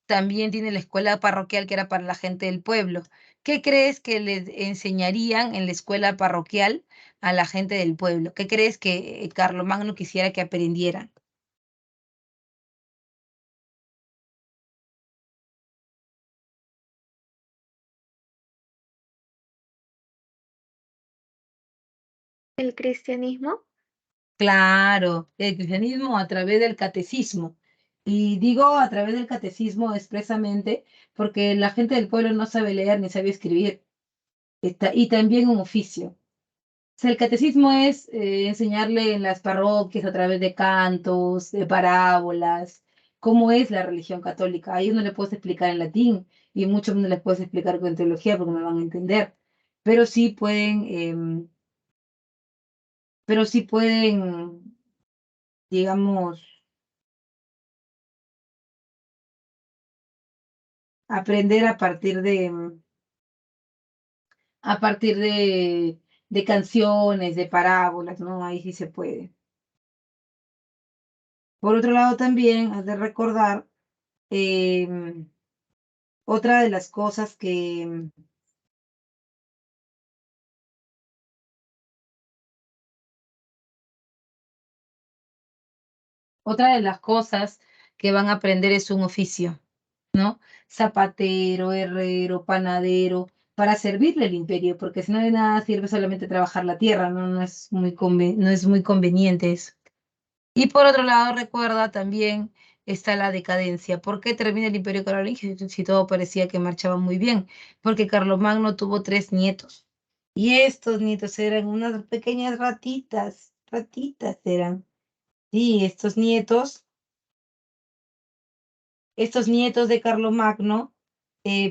también tiene la escuela parroquial que era para la gente del pueblo. ¿Qué crees que les enseñarían en la escuela parroquial a la gente del pueblo? ¿Qué crees que Carlomagno quisiera que aprendieran? ¿El cristianismo? Claro, el cristianismo a través del catecismo. Y digo a través del catecismo expresamente porque la gente del pueblo no sabe leer ni sabe escribir. Y también un oficio. Sea, el catecismo es enseñarle en las parroquias a través de cantos, de parábolas, cómo es la religión católica. A ellos no le puedes explicar en latín y mucho menos les puedes explicar con teología porque no van a entender. Pero sí pueden, pero sí pueden, digamos, aprender a partir de canciones, de parábolas, ¿no? Ahí sí se puede. Por otro lado, también has de recordar em, otra de las cosas otra de las cosas que van a aprender es un oficio, ¿no? Zapatero, herrero, panadero, para servirle al imperio, porque si no de nada sirve solamente trabajar la tierra, ¿no? No es muy conveniente eso. Y por otro lado, recuerda también está la decadencia. ¿Por qué termina el imperio carolingio si todo parecía que marchaba muy bien? Porque Carlomagno tuvo 3 nietos. Y estos nietos eran unas pequeñas ratitas, ratitas eran. Y estos nietos de Carlomagno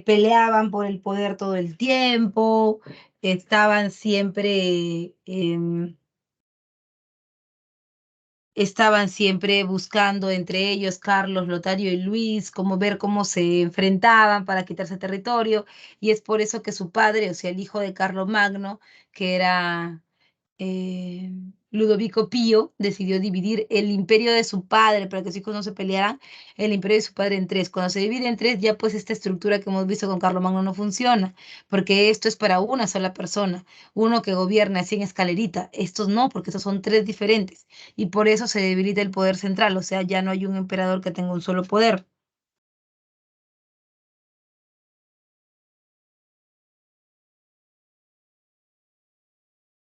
peleaban por el poder todo el tiempo, estaban siempre buscando entre ellos, Carlos, Lotario y Luis, ver cómo se enfrentaban para quitarse territorio, y es por eso que su padre, o sea, el hijo de Carlomagno, que era eh, Ludovico Pío decidió dividir el imperio de su padre para que sus hijos no se pelearan, el imperio de su padre en tres. Cuando se divide en tres, ya pues esta estructura que hemos visto con Carlomagno no funciona, porque esto es para una sola persona, uno que gobierna así en escalerita. Estos no, porque estos son tres diferentes, y por eso se debilita el poder central, o sea, ya no hay un emperador que tenga un solo poder.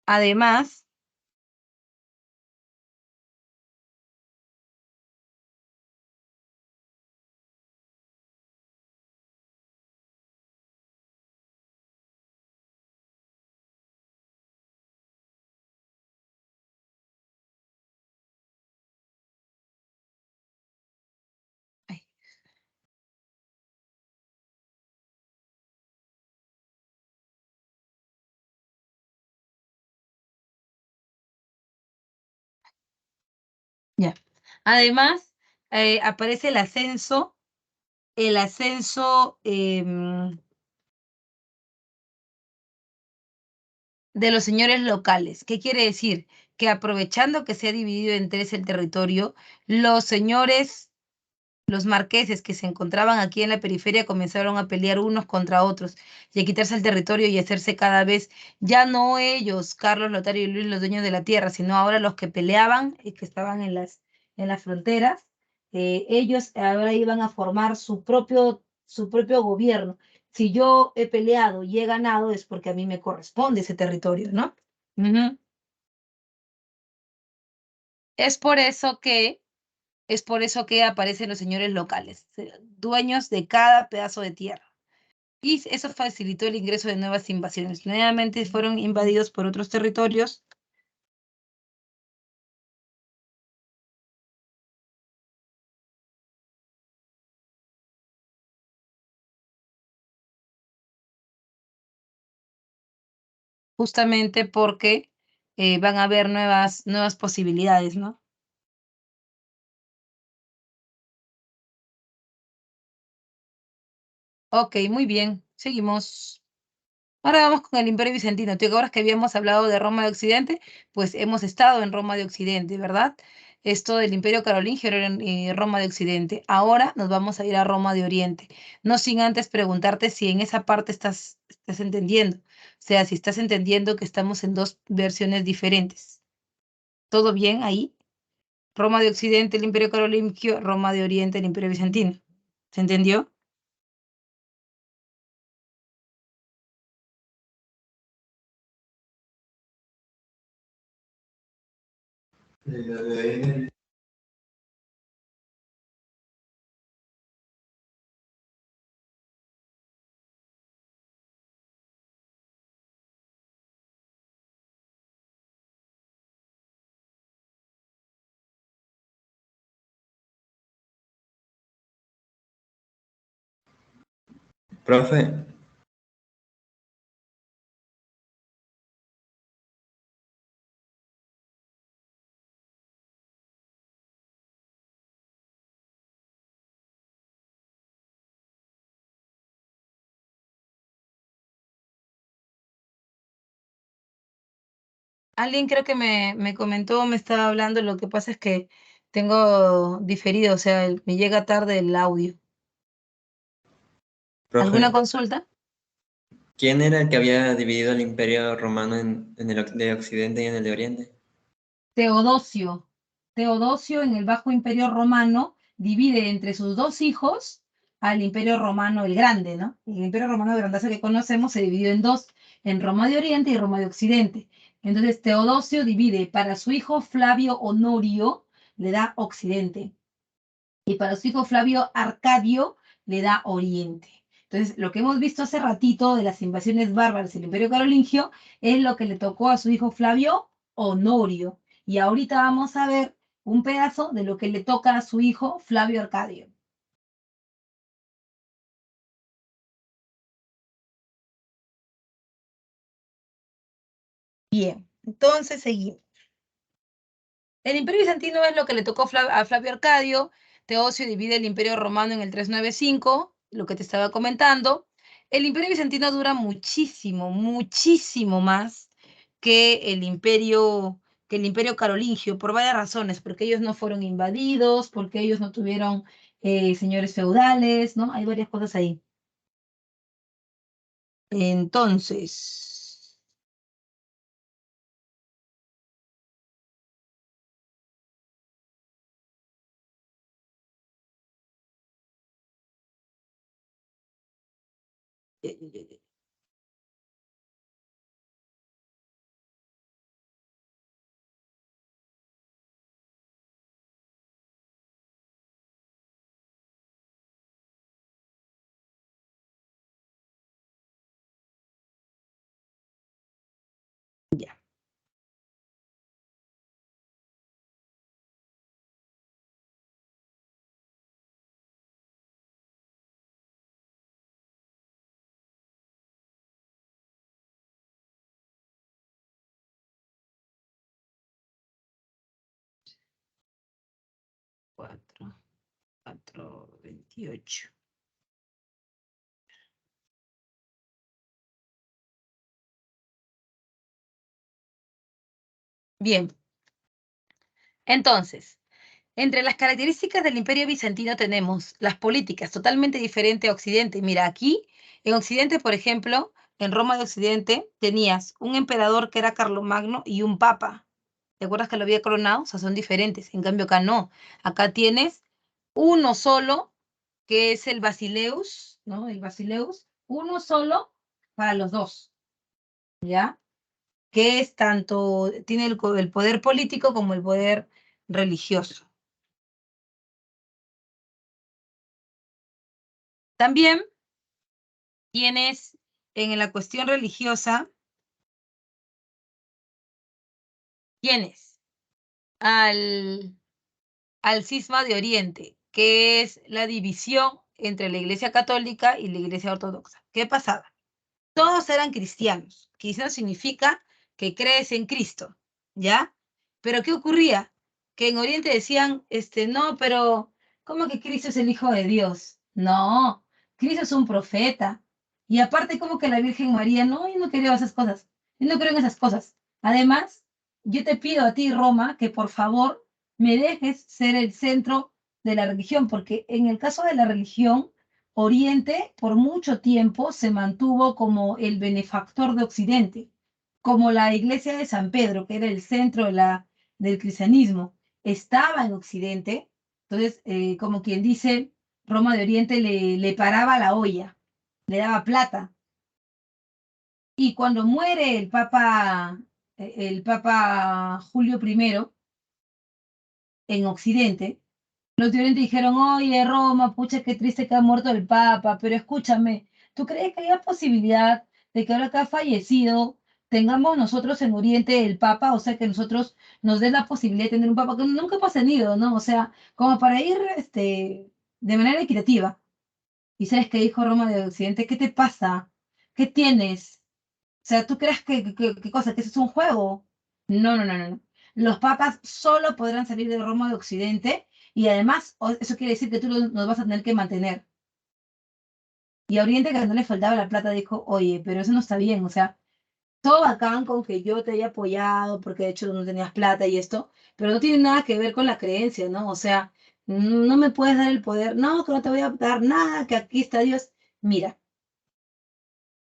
Además, ay, ya. Además, aparece el ascenso el ascenso de los señores locales. ¿Qué quiere decir? Que aprovechando que se ha dividido en tres el territorio, los señores, los marqueses que se encontraban aquí en la periferia comenzaron a pelear unos contra otros y a quitarse el territorio y hacerse cada vez, ya no ellos, Carlos, Lotario y Luis, los dueños de la tierra, sino ahora los que peleaban y que estaban en las fronteras, ellos ahora iban a formar su propio gobierno. Si yo he peleado y he ganado es porque a mí me corresponde ese territorio, ¿no? Ujú. Es por eso que Es por eso que aparecen los señores locales, dueños de cada pedazo de tierra. Y eso facilitó el ingreso de nuevas invasiones. Nuevamente fueron invadidos por otros territorios. Justamente porque van a haber nuevas posibilidades, ¿no? Ok, muy bien. Seguimos. Ahora vamos con el Imperio Bizantino. ¿Te acuerdas que habíamos hablado de Roma de Occidente? Pues hemos estado en Roma de Occidente, ¿verdad? Esto del Imperio Carolingio era en Roma de Occidente. Ahora nos vamos a ir a Roma de Oriente. No sin antes preguntarte si en esa parte estás entendiendo. O sea, si estás entendiendo que estamos en dos versiones diferentes. ¿Todo bien ahí? Roma de Occidente, el Imperio Carolingio, Roma de Oriente, el Imperio Bizantino. ¿Se entendió? Profe, Alguien creo que me comentó, me estaba hablando, lo que pasa es que tengo diferido, o sea, me llega tarde el audio. ¿Alguna profe, consulta? ¿quién era el que había dividido el Imperio Romano en el de Occidente y en el de Oriente? Teodosio. Teodosio en el Bajo Imperio Romano divide entre sus dos hijos al Imperio Romano el Grande, ¿no? El Imperio Romano de Grandaza que conocemos se dividió en dos, en Roma de Oriente y Roma de Occidente. Entonces Teodosio divide para su hijo Flavio Honorio, le da Occidente. Y para su hijo Flavio Arcadio le da Oriente. Entonces, lo que hemos visto hace ratito de las invasiones bárbaras del Imperio Carolingio es lo que le tocó a su hijo Flavio Honorio. Y ahorita vamos a ver un pedazo de lo que le toca a su hijo Flavio Arcadio. Bien, entonces seguimos. El Imperio Bizantino es lo que le tocó a Flavio Arcadio. Teodosio divide el Imperio Romano en el 395, lo que te estaba comentando. El Imperio Bizantino dura muchísimo, muchísimo más que el Imperio Carolingio, por varias razones, porque ellos no fueron invadidos, porque ellos no tuvieron señores feudales, ¿no? Hay varias cosas ahí. Entonces, eh, ya. 4, 4, 28. Bien. Entonces, entre las características del Imperio Bizantino tenemos las políticas totalmente diferentes a Occidente. Mira, aquí en Occidente, por ejemplo, en Roma de Occidente, tenías un emperador que era Carlomagno y un papa. ¿Te acuerdas que lo había coronado? O sea, son diferentes. En cambio, acá no. Acá tienes uno solo, que es el Basileus, ¿no? El Basileus, uno solo para los dos, ¿ya? Que es tanto, tiene el poder político como el poder religioso. También tienes en la cuestión religiosa, tienes al cisma de Oriente, que es la división entre la Iglesia Católica y la Iglesia Ortodoxa. ¿Qué pasaba? Todos eran cristianos. Cristiano significa que crees en Cristo, ¿ya? Pero ¿qué ocurría? Que en Oriente decían, no, pero ¿cómo que Cristo es el Hijo de Dios? No, Cristo es un profeta. Y aparte, ¿cómo que la Virgen María? No, yo no creo esas cosas. Yo no creo en esas cosas. Además, yo te pido a ti, Roma, que por favor me dejes ser el centro de la religión, porque en el caso de la religión, Oriente por mucho tiempo se mantuvo como el benefactor de Occidente, como la iglesia de San Pedro, que era el centro del cristianismo, estaba en Occidente. Entonces, como quien dice, Roma de Oriente le paraba la olla, le daba plata. Y cuando muere el Papa Julio I en Occidente, los de Oriente dijeron, oye, Roma, pucha, qué triste que ha muerto el Papa, pero escúchame, ¿tú crees que hay posibilidad de que ahora que ha fallecido tengamos nosotros en Oriente el Papa? O sea, que nosotros nos den la posibilidad de tener un Papa que nunca hemos tenido, ¿no? O sea, como para ir de manera equitativa. ¿Y sabes qué dijo Roma de Occidente? ¿Qué te pasa? ¿Qué tienes? O sea, ¿tú crees que cosa? ¿Que eso es un juego? No, no, no, no, no. Los papas solo podrán salir de Roma de Occidente y además eso quiere decir que tú nos vas a tener que mantener. Y a Oriente, que no le faltaba la plata, dijo, oye, pero eso no está bien. O sea, todo bacán con que yo te haya apoyado porque de hecho no tenías plata y esto, pero no tiene nada que ver con la creencia, ¿no? O sea, no me puedes dar el poder. No, que no te voy a dar nada, que aquí está Dios. Mira,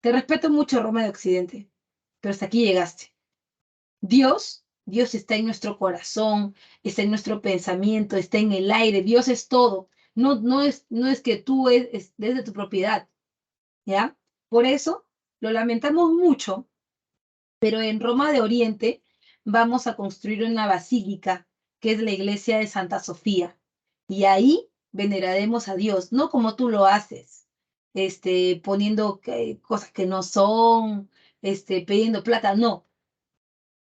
te respeto mucho, Roma de Occidente, pero hasta aquí llegaste. Dios está en nuestro corazón, está en nuestro pensamiento, está en el aire, Dios es todo. No es que tú es desde tu propiedad, ¿ya? Por eso lo lamentamos mucho, pero en Roma de Oriente vamos a construir una basílica, que es la iglesia de Santa Sofía, y ahí veneraremos a Dios, no como tú lo haces, poniendo cosas que no son, pidiendo plata, no,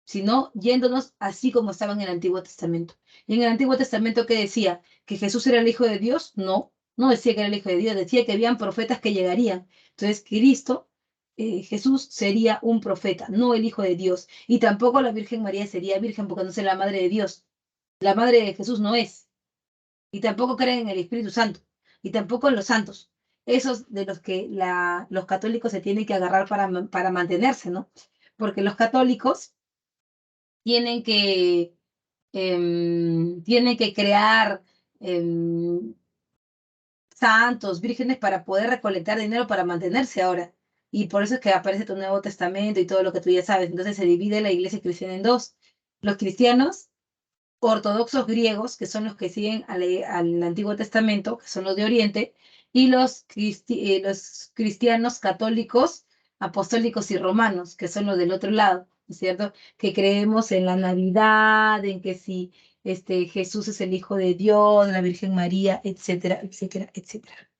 sino yéndonos así como estaba en el Antiguo Testamento. Y en el Antiguo Testamento, ¿qué decía? ¿Que Jesús era el Hijo de Dios? No, no decía que era el Hijo de Dios, decía que habían profetas que llegarían. Entonces, Cristo, Jesús sería un profeta, no el Hijo de Dios. Y tampoco la Virgen María sería virgen porque no es la Madre de Dios. La Madre de Jesús no es. Y tampoco creen en el Espíritu Santo. Y tampoco en los santos. Esos de los que los católicos se tienen que agarrar para mantenerse, ¿no? Porque los católicos tienen que crear em, santos, vírgenes para poder recolectar dinero para mantenerse ahora. Y por eso es que aparece tu Nuevo Testamento y todo lo que tú ya sabes. Entonces se divide la iglesia cristiana en dos. Los cristianos ortodoxos griegos, que son los que siguen al Antiguo Testamento, que son los de Oriente, y los cristianos católicos, apostólicos y romanos, que son los del otro lado, ¿no es cierto? Que creemos en la Navidad, en que si Jesús es el Hijo de Dios, la Virgen María, etcétera, etcétera, etcétera.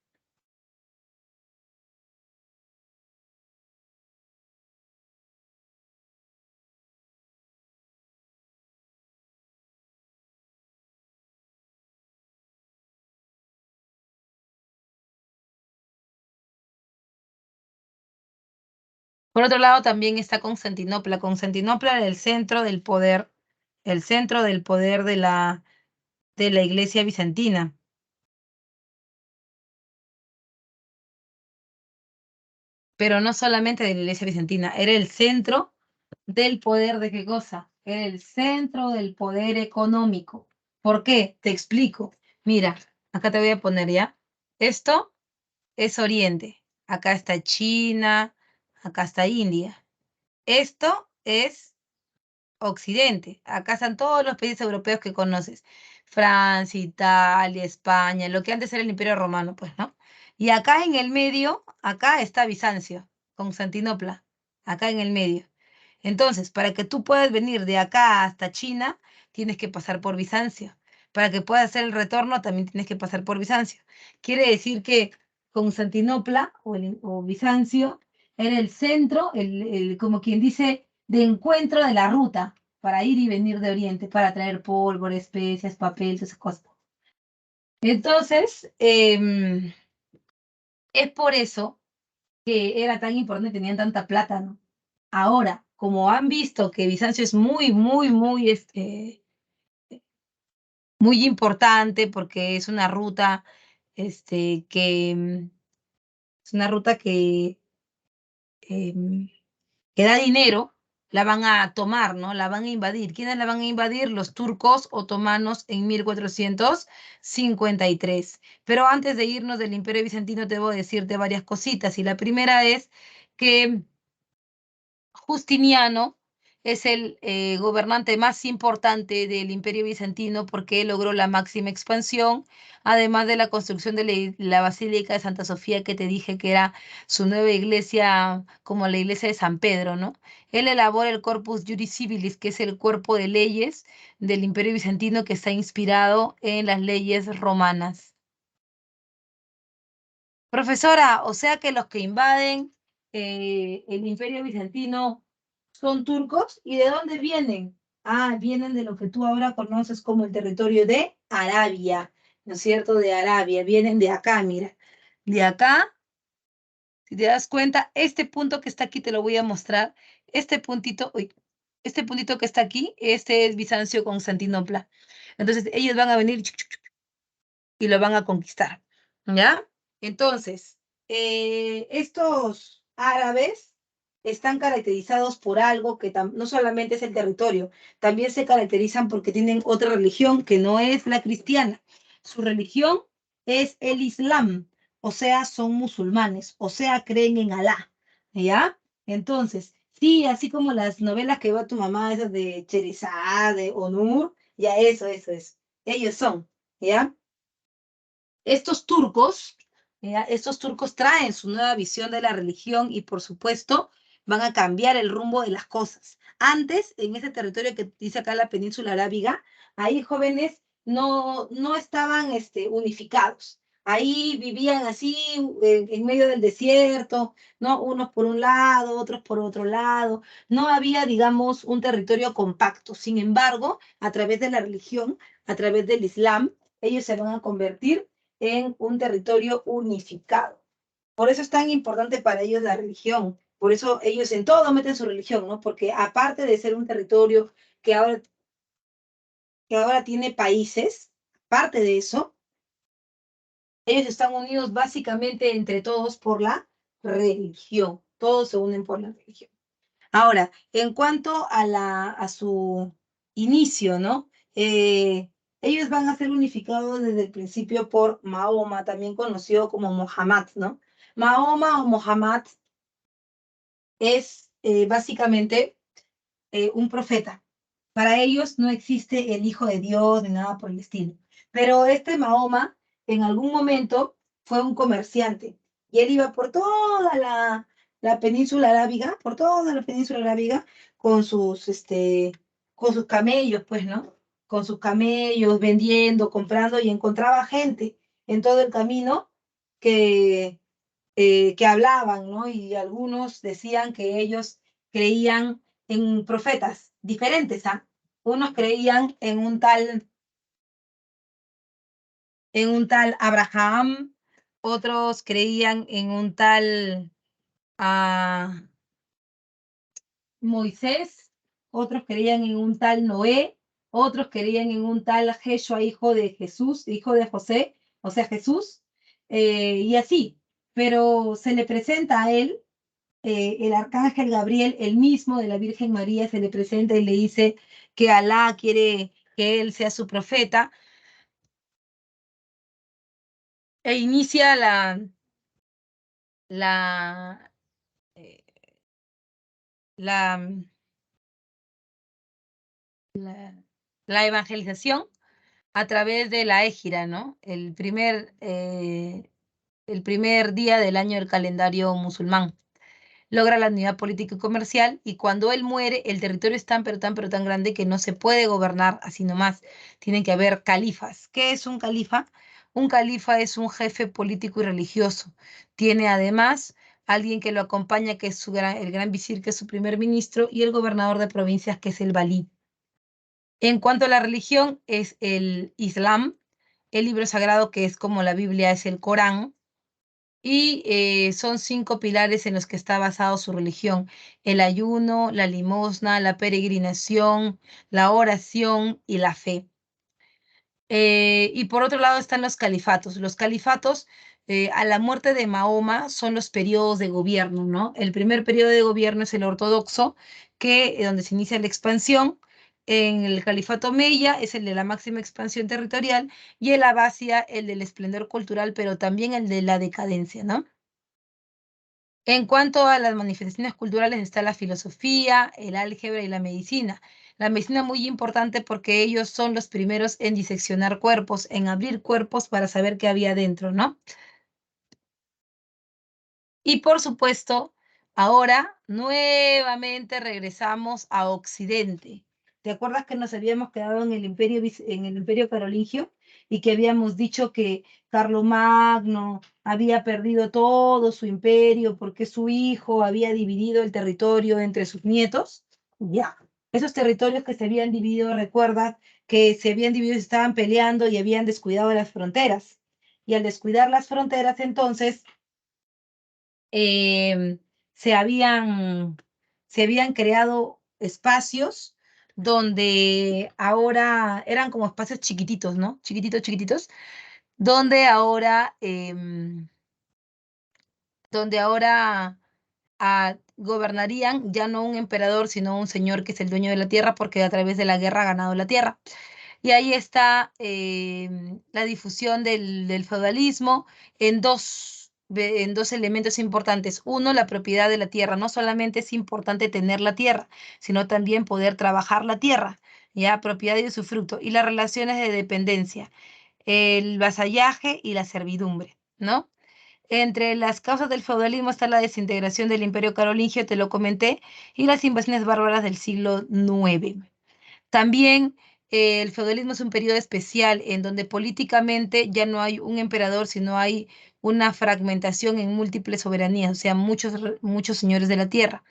Por otro lado, también está Constantinopla. Constantinopla era el centro del poder de la iglesia bizantina. Pero no solamente de la iglesia bizantina, era el centro del poder de qué cosa, era el centro del poder económico. ¿Por qué? Te explico. Mira, acá te voy a poner ya. Esto es Oriente. Acá está China, acá está India. Esto es Occidente. Acá están todos los países europeos que conoces. Francia, Italia, España, lo que antes era el Imperio Romano, pues, ¿no? Y acá en el medio, acá está Bizancio, Constantinopla, acá en el medio. Entonces, para que tú puedas venir de acá hasta China, tienes que pasar por Bizancio. Para que puedas hacer el retorno, también tienes que pasar por Bizancio. Quiere decir que Constantinopla o Bizancio era el centro, como quien dice, de encuentro de la ruta para ir y venir de Oriente, para traer pólvora, especias, papel, todas esas cosas. Entonces, es por eso que era tan importante, tenían tanta plata, ¿no? Ahora, como han visto que Bizancio es muy, muy, muy, muy importante porque es una ruta, es una ruta em, que da dinero, la van a tomar, ¿no? La van a invadir. ¿Quiénes la van a invadir? Los turcos otomanos en 1453. Pero antes de irnos del Imperio Bizantino, debo decirte varias cositas. Y la primera es que Justiniano es el gobernante más importante del Imperio Bizantino porque él logró la máxima expansión, además de la construcción de la Basílica de Santa Sofía que te dije que era su nueva iglesia como la iglesia de San Pedro, ¿no? Él elabora el Corpus Juris Civilis, que es el cuerpo de leyes del Imperio Bizantino que está inspirado en las leyes romanas. Profesora, o sea que los que invaden el Imperio Bizantino son turcos. ¿Y de dónde vienen? Ah, vienen de lo que tú ahora conoces como el territorio de Arabia, ¿no es cierto? De Arabia, vienen de acá, mira. De acá, si te das cuenta, este punto que está aquí te lo voy a mostrar. Este puntito, uy, este puntito que está aquí, este es Bizancio Constantinopla. Entonces ellos van a venir y lo van a conquistar, ¿ya? Entonces, estos árabes están caracterizados por algo que no solamente es el territorio, también se caracterizan porque tienen otra religión que no es la cristiana. Su religión es el Islam, o sea, son musulmanes, o sea, creen en Alá, ¿ya? Entonces, sí, así como las novelas que va tu mamá, esas de Cherizad, de Onur, ya eso. Ellos son, ¿ya? Estos turcos traen su nueva visión de la religión y por supuesto van a cambiar el rumbo de las cosas. Antes, en ese territorio que dice acá la península arábiga, ahí jóvenes no estaban unificados. Ahí vivían así en medio del desierto, ¿no? Unos por un lado, otros por otro lado. No había, digamos, un territorio compacto. Sin embargo, a través de la religión, a través del Islam, ellos se van a convertir en un territorio unificado. Por eso es tan importante para ellos la religión. Por eso ellos en todo meten su religión, ¿no? Porque aparte de ser un territorio que ahora tiene países, aparte de eso, ellos están unidos básicamente entre todos por la religión. Todos se unen por la religión. Ahora, en cuanto a su inicio, ¿no? Ellos van a ser unificados desde el principio por Mahoma, también conocido como Mohammed, ¿no? Mahoma o Mohammed es básicamente un profeta. Para ellos no existe el Hijo de Dios ni nada por el estilo. Pero este Mahoma en algún momento fue un comerciante y él iba por toda la península arábiga, por toda la península arábiga con sus camellos, pues, ¿no? Con sus camellos, vendiendo, comprando y encontraba gente en todo el camino que, que hablaban, ¿no? Y algunos decían que ellos creían en profetas diferentes, ¿ah? Unos creían en un tal Abraham, otros creían en un tal ah, Moisés, otros creían en un tal Noé, otros creían en un tal Jeshua, hijo de Jesús, hijo de José, o sea, Jesús, y así. Pero se le presenta a él el arcángel Gabriel, el mismo de la Virgen María, se le presenta y le dice que Alá quiere que él sea su profeta, e inicia la, eh, la, la, la evangelización a través de la égira, ¿no? El primer día del año del calendario musulmán. Logra la unidad política y comercial, y cuando él muere, el territorio es tan, pero tan grande que no se puede gobernar así nomás. Tienen que haber califas. ¿Qué es un califa? Un califa es un jefe político y religioso. Tiene además alguien que lo acompaña, que es el gran visir, que es su primer ministro, y el gobernador de provincias, que es el valí. En cuanto a la religión, es el Islam, el libro sagrado, que es como la Biblia, es el Corán, y son 5 pilares en los que está basado su religión: el ayuno, la limosna, la peregrinación, la oración y la fe. Y por otro lado están los califatos. Los califatos, a la muerte de Mahoma, son los periodos de gobierno, ¿no? El primer periodo de gobierno es el ortodoxo, donde se inicia la expansión. En el califato Omeya es el de la máxima expansión territorial, y el Abbasía el del esplendor cultural, pero también el de la decadencia, ¿no? En cuanto a las manifestaciones culturales, está la filosofía, el álgebra y la medicina. La medicina muy importante porque ellos son los primeros en diseccionar cuerpos, en abrir cuerpos para saber qué había dentro, ¿no? Y por supuesto, ahora nuevamente regresamos a Occidente. ¿Te acuerdas que nos habíamos quedado en el imperio carolingio y que habíamos dicho que Carlomagno había perdido todo su imperio porque su hijo había dividido el territorio entre sus nietos? Ya, esos territorios que se habían dividido, recuerda que se habían dividido, se estaban peleando y habían descuidado las fronteras. Y al descuidar las fronteras, entonces eh, se habían, se habían creado espacios donde ahora eran como espacios chiquititos, ¿no? Chiquititos, donde ahora gobernarían ya no un emperador, sino un señor que es el dueño de la tierra, porque a través de la guerra ha ganado la tierra. Y ahí está la difusión del feudalismo en dos elementos importantes. Uno, la propiedad de la tierra. No solamente es importante tener la tierra, sino también poder trabajar la tierra, ya, propiedad y usufructo. Y las relaciones de dependencia, el vasallaje y la servidumbre, ¿no? Entre las causas del feudalismo está la desintegración del Imperio Carolingio, te lo comenté, y las invasiones bárbaras del siglo IX. También el feudalismo es un periodo especial en donde políticamente ya no hay un emperador, sino hay una fragmentación en múltiples soberanías, o sea, muchos señores de la tierra.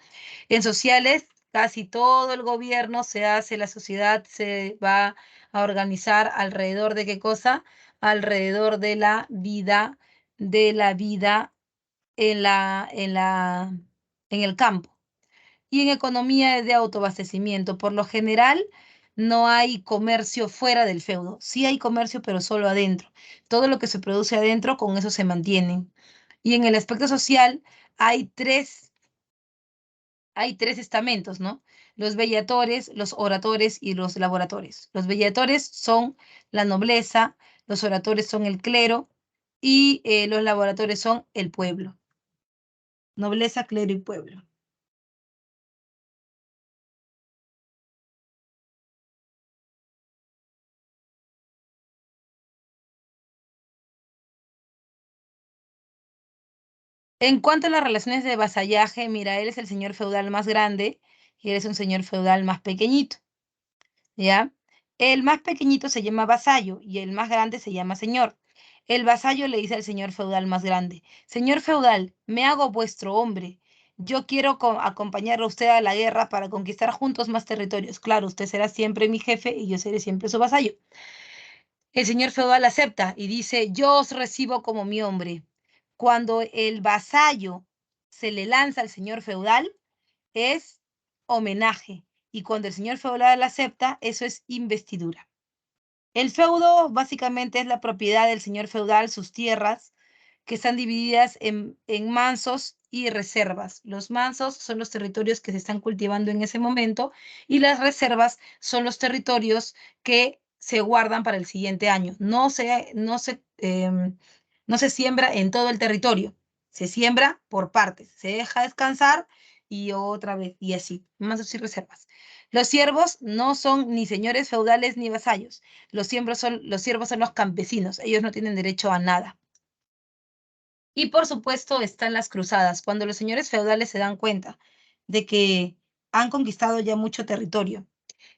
En sociales, casi todo el gobierno se hace, la sociedad se va a organizar alrededor de ¿qué cosa? Alrededor de la vida en el campo. Y en economía es de autoabastecimiento. Por lo general, no hay comercio fuera del feudo. Sí hay comercio, pero solo adentro. Todo lo que se produce adentro, con eso se mantienen. Y en el aspecto social hay tres estamentos, ¿no? Los vellatores, los oradores y los laboradores. Los vellatores son la nobleza, los oradores son el clero, y los laboradores son el pueblo. Nobleza, clero y pueblo. En cuanto a las relaciones de vasallaje, mira, él es el señor feudal más grande y él es un señor feudal más pequeñito, ¿ya? El más pequeñito se llama vasallo y el más grande se llama señor. El vasallo le dice al señor feudal más grande: señor feudal, me hago vuestro hombre. Yo quiero acompañarle a usted a la guerra para conquistar juntos más territorios. Claro, usted será siempre mi jefe y yo seré siempre su vasallo. El señor feudal acepta y dice: yo os recibo como mi hombre. Cuando el vasallo se le lanza al señor feudal, es homenaje. Y cuando el señor feudal acepta, eso es investidura. El feudo básicamente es la propiedad del señor feudal, sus tierras, que están divididas en mansos y reservas. Los mansos son los territorios que se están cultivando en ese momento y las reservas son los territorios que se guardan para el siguiente año. No se siembra en todo el territorio, se siembra por partes, se deja descansar y otra vez, y así, mansos y reservas. Los siervos no son ni señores feudales ni vasallos. Los siervos son los campesinos, ellos no tienen derecho a nada. Y por supuesto están las cruzadas, cuando los señores feudales se dan cuenta de que han conquistado ya mucho territorio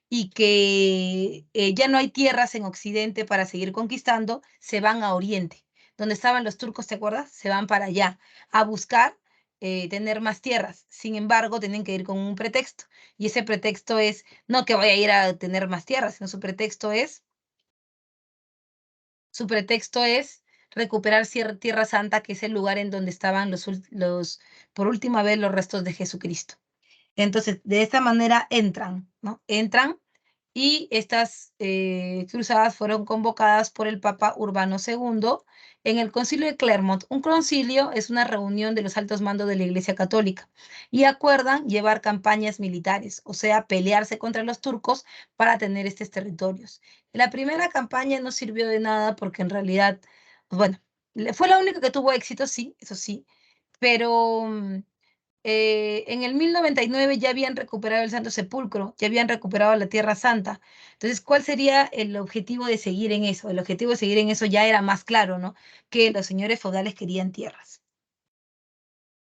y que ya no hay tierras en Occidente para seguir conquistando, se van a Oriente. Donde estaban los turcos, ¿te acuerdas? Se van para allá a buscar tener más tierras. Sin embargo, tienen que ir con un pretexto. Y ese pretexto es, no que vaya a ir a tener más tierras, sino su pretexto es recuperar Tierra Santa, que es el lugar en donde estaban por última vez los restos de Jesucristo. Entonces, de esta manera entran, ¿no? Entran y estas cruzadas fueron convocadas por el Papa Urbano II en el Concilio de Clermont. Un concilio es una reunión de los altos mandos de la Iglesia Católica y acuerdan llevar campañas militares, o sea, pelearse contra los turcos para tener estos territorios. La primera campaña no sirvió de nada porque en realidad, bueno, fue la única que tuvo éxito, sí, eso sí, pero en el 1099 ya habían recuperado el Santo Sepulcro, ya habían recuperado la Tierra Santa. Entonces, ¿cuál sería el objetivo de seguir en eso? El objetivo de seguir en eso ya era más claro, ¿no? Que los señores feudales querían tierras.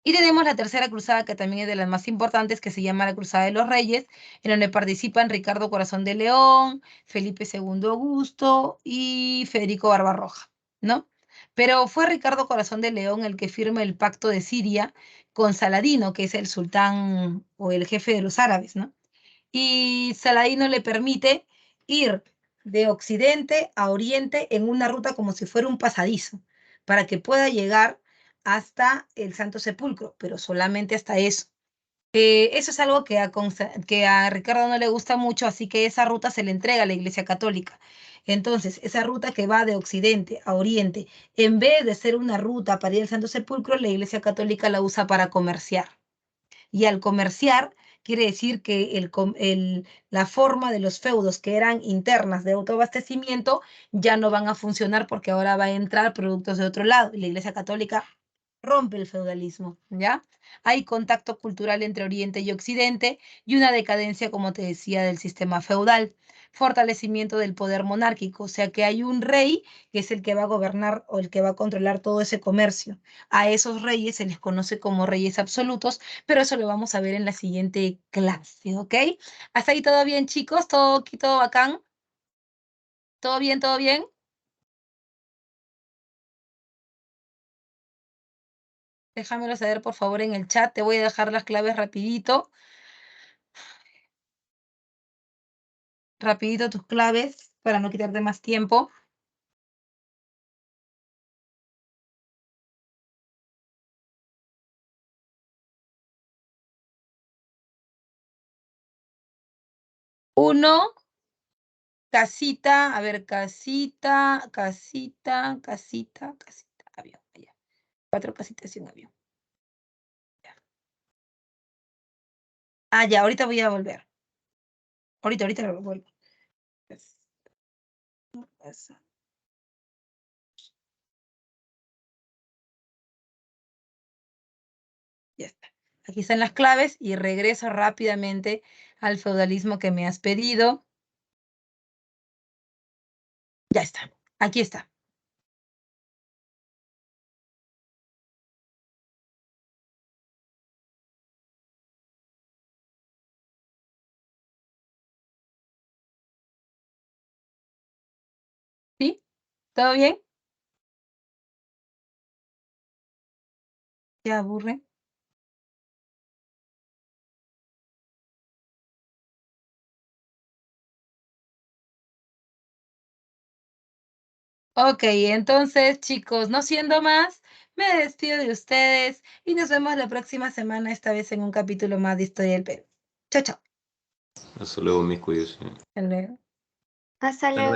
Y tenemos la tercera cruzada, que también es de las más importantes, que se llama la Cruzada de los Reyes, en donde participan Ricardo Corazón de León, Felipe II Augusto y Federico Barbarroja, ¿no? Pero fue Ricardo Corazón de León el que firma el pacto de Siria con Saladino, que es el sultán o el jefe de los árabes, ¿no? Y Saladino le permite ir de occidente a oriente en una ruta como si fuera un pasadizo, para que pueda llegar hasta el Santo Sepulcro, pero solamente hasta eso. Eso es algo que a Ricardo no le gusta mucho, así que esa ruta se le entrega a la Iglesia Católica. Entonces, esa ruta que va de occidente a oriente, en vez de ser una ruta para ir al Santo Sepulcro, la Iglesia Católica la usa para comerciar. Y al comerciar, quiere decir que la forma de los feudos que eran internas de autoabastecimiento ya no van a funcionar porque ahora va a entrar productos de otro lado. Y la Iglesia Católica rompe el feudalismo, ¿ya? Hay contacto cultural entre Oriente y Occidente y una decadencia, como te decía, del sistema feudal. Fortalecimiento del poder monárquico, o sea que hay un rey que es el que va a gobernar o el que va a controlar todo ese comercio. A esos reyes se les conoce como reyes absolutos, pero eso lo vamos a ver en la siguiente clase, ¿ok? ¿Hasta ahí todo bien, chicos? ¿Todo bacán? ¿Todo bien, todo bien? Déjamelo saber, por favor, en el chat. Te voy a dejar las claves rapidito. Rapidito tus claves para no quitarte más tiempo. Uno, casita, a ver, casita, avión, allá. 4 casitas y un avión. Ya. Ah, ya, ahorita voy a volver. Ahorita lo vuelvo. Ya está. Aquí están las claves y regreso rápidamente al feudalismo que me has pedido. Ya está. Aquí está. ¿Sí? ¿Todo bien? ¿Te aburre? Ok, entonces, chicos, no siendo más, me despido de ustedes y nos vemos la próxima semana, esta vez en un capítulo más de Historia del Perú. Chao, chao. Hasta luego, mis curiosos. Hasta luego. Hasta luego.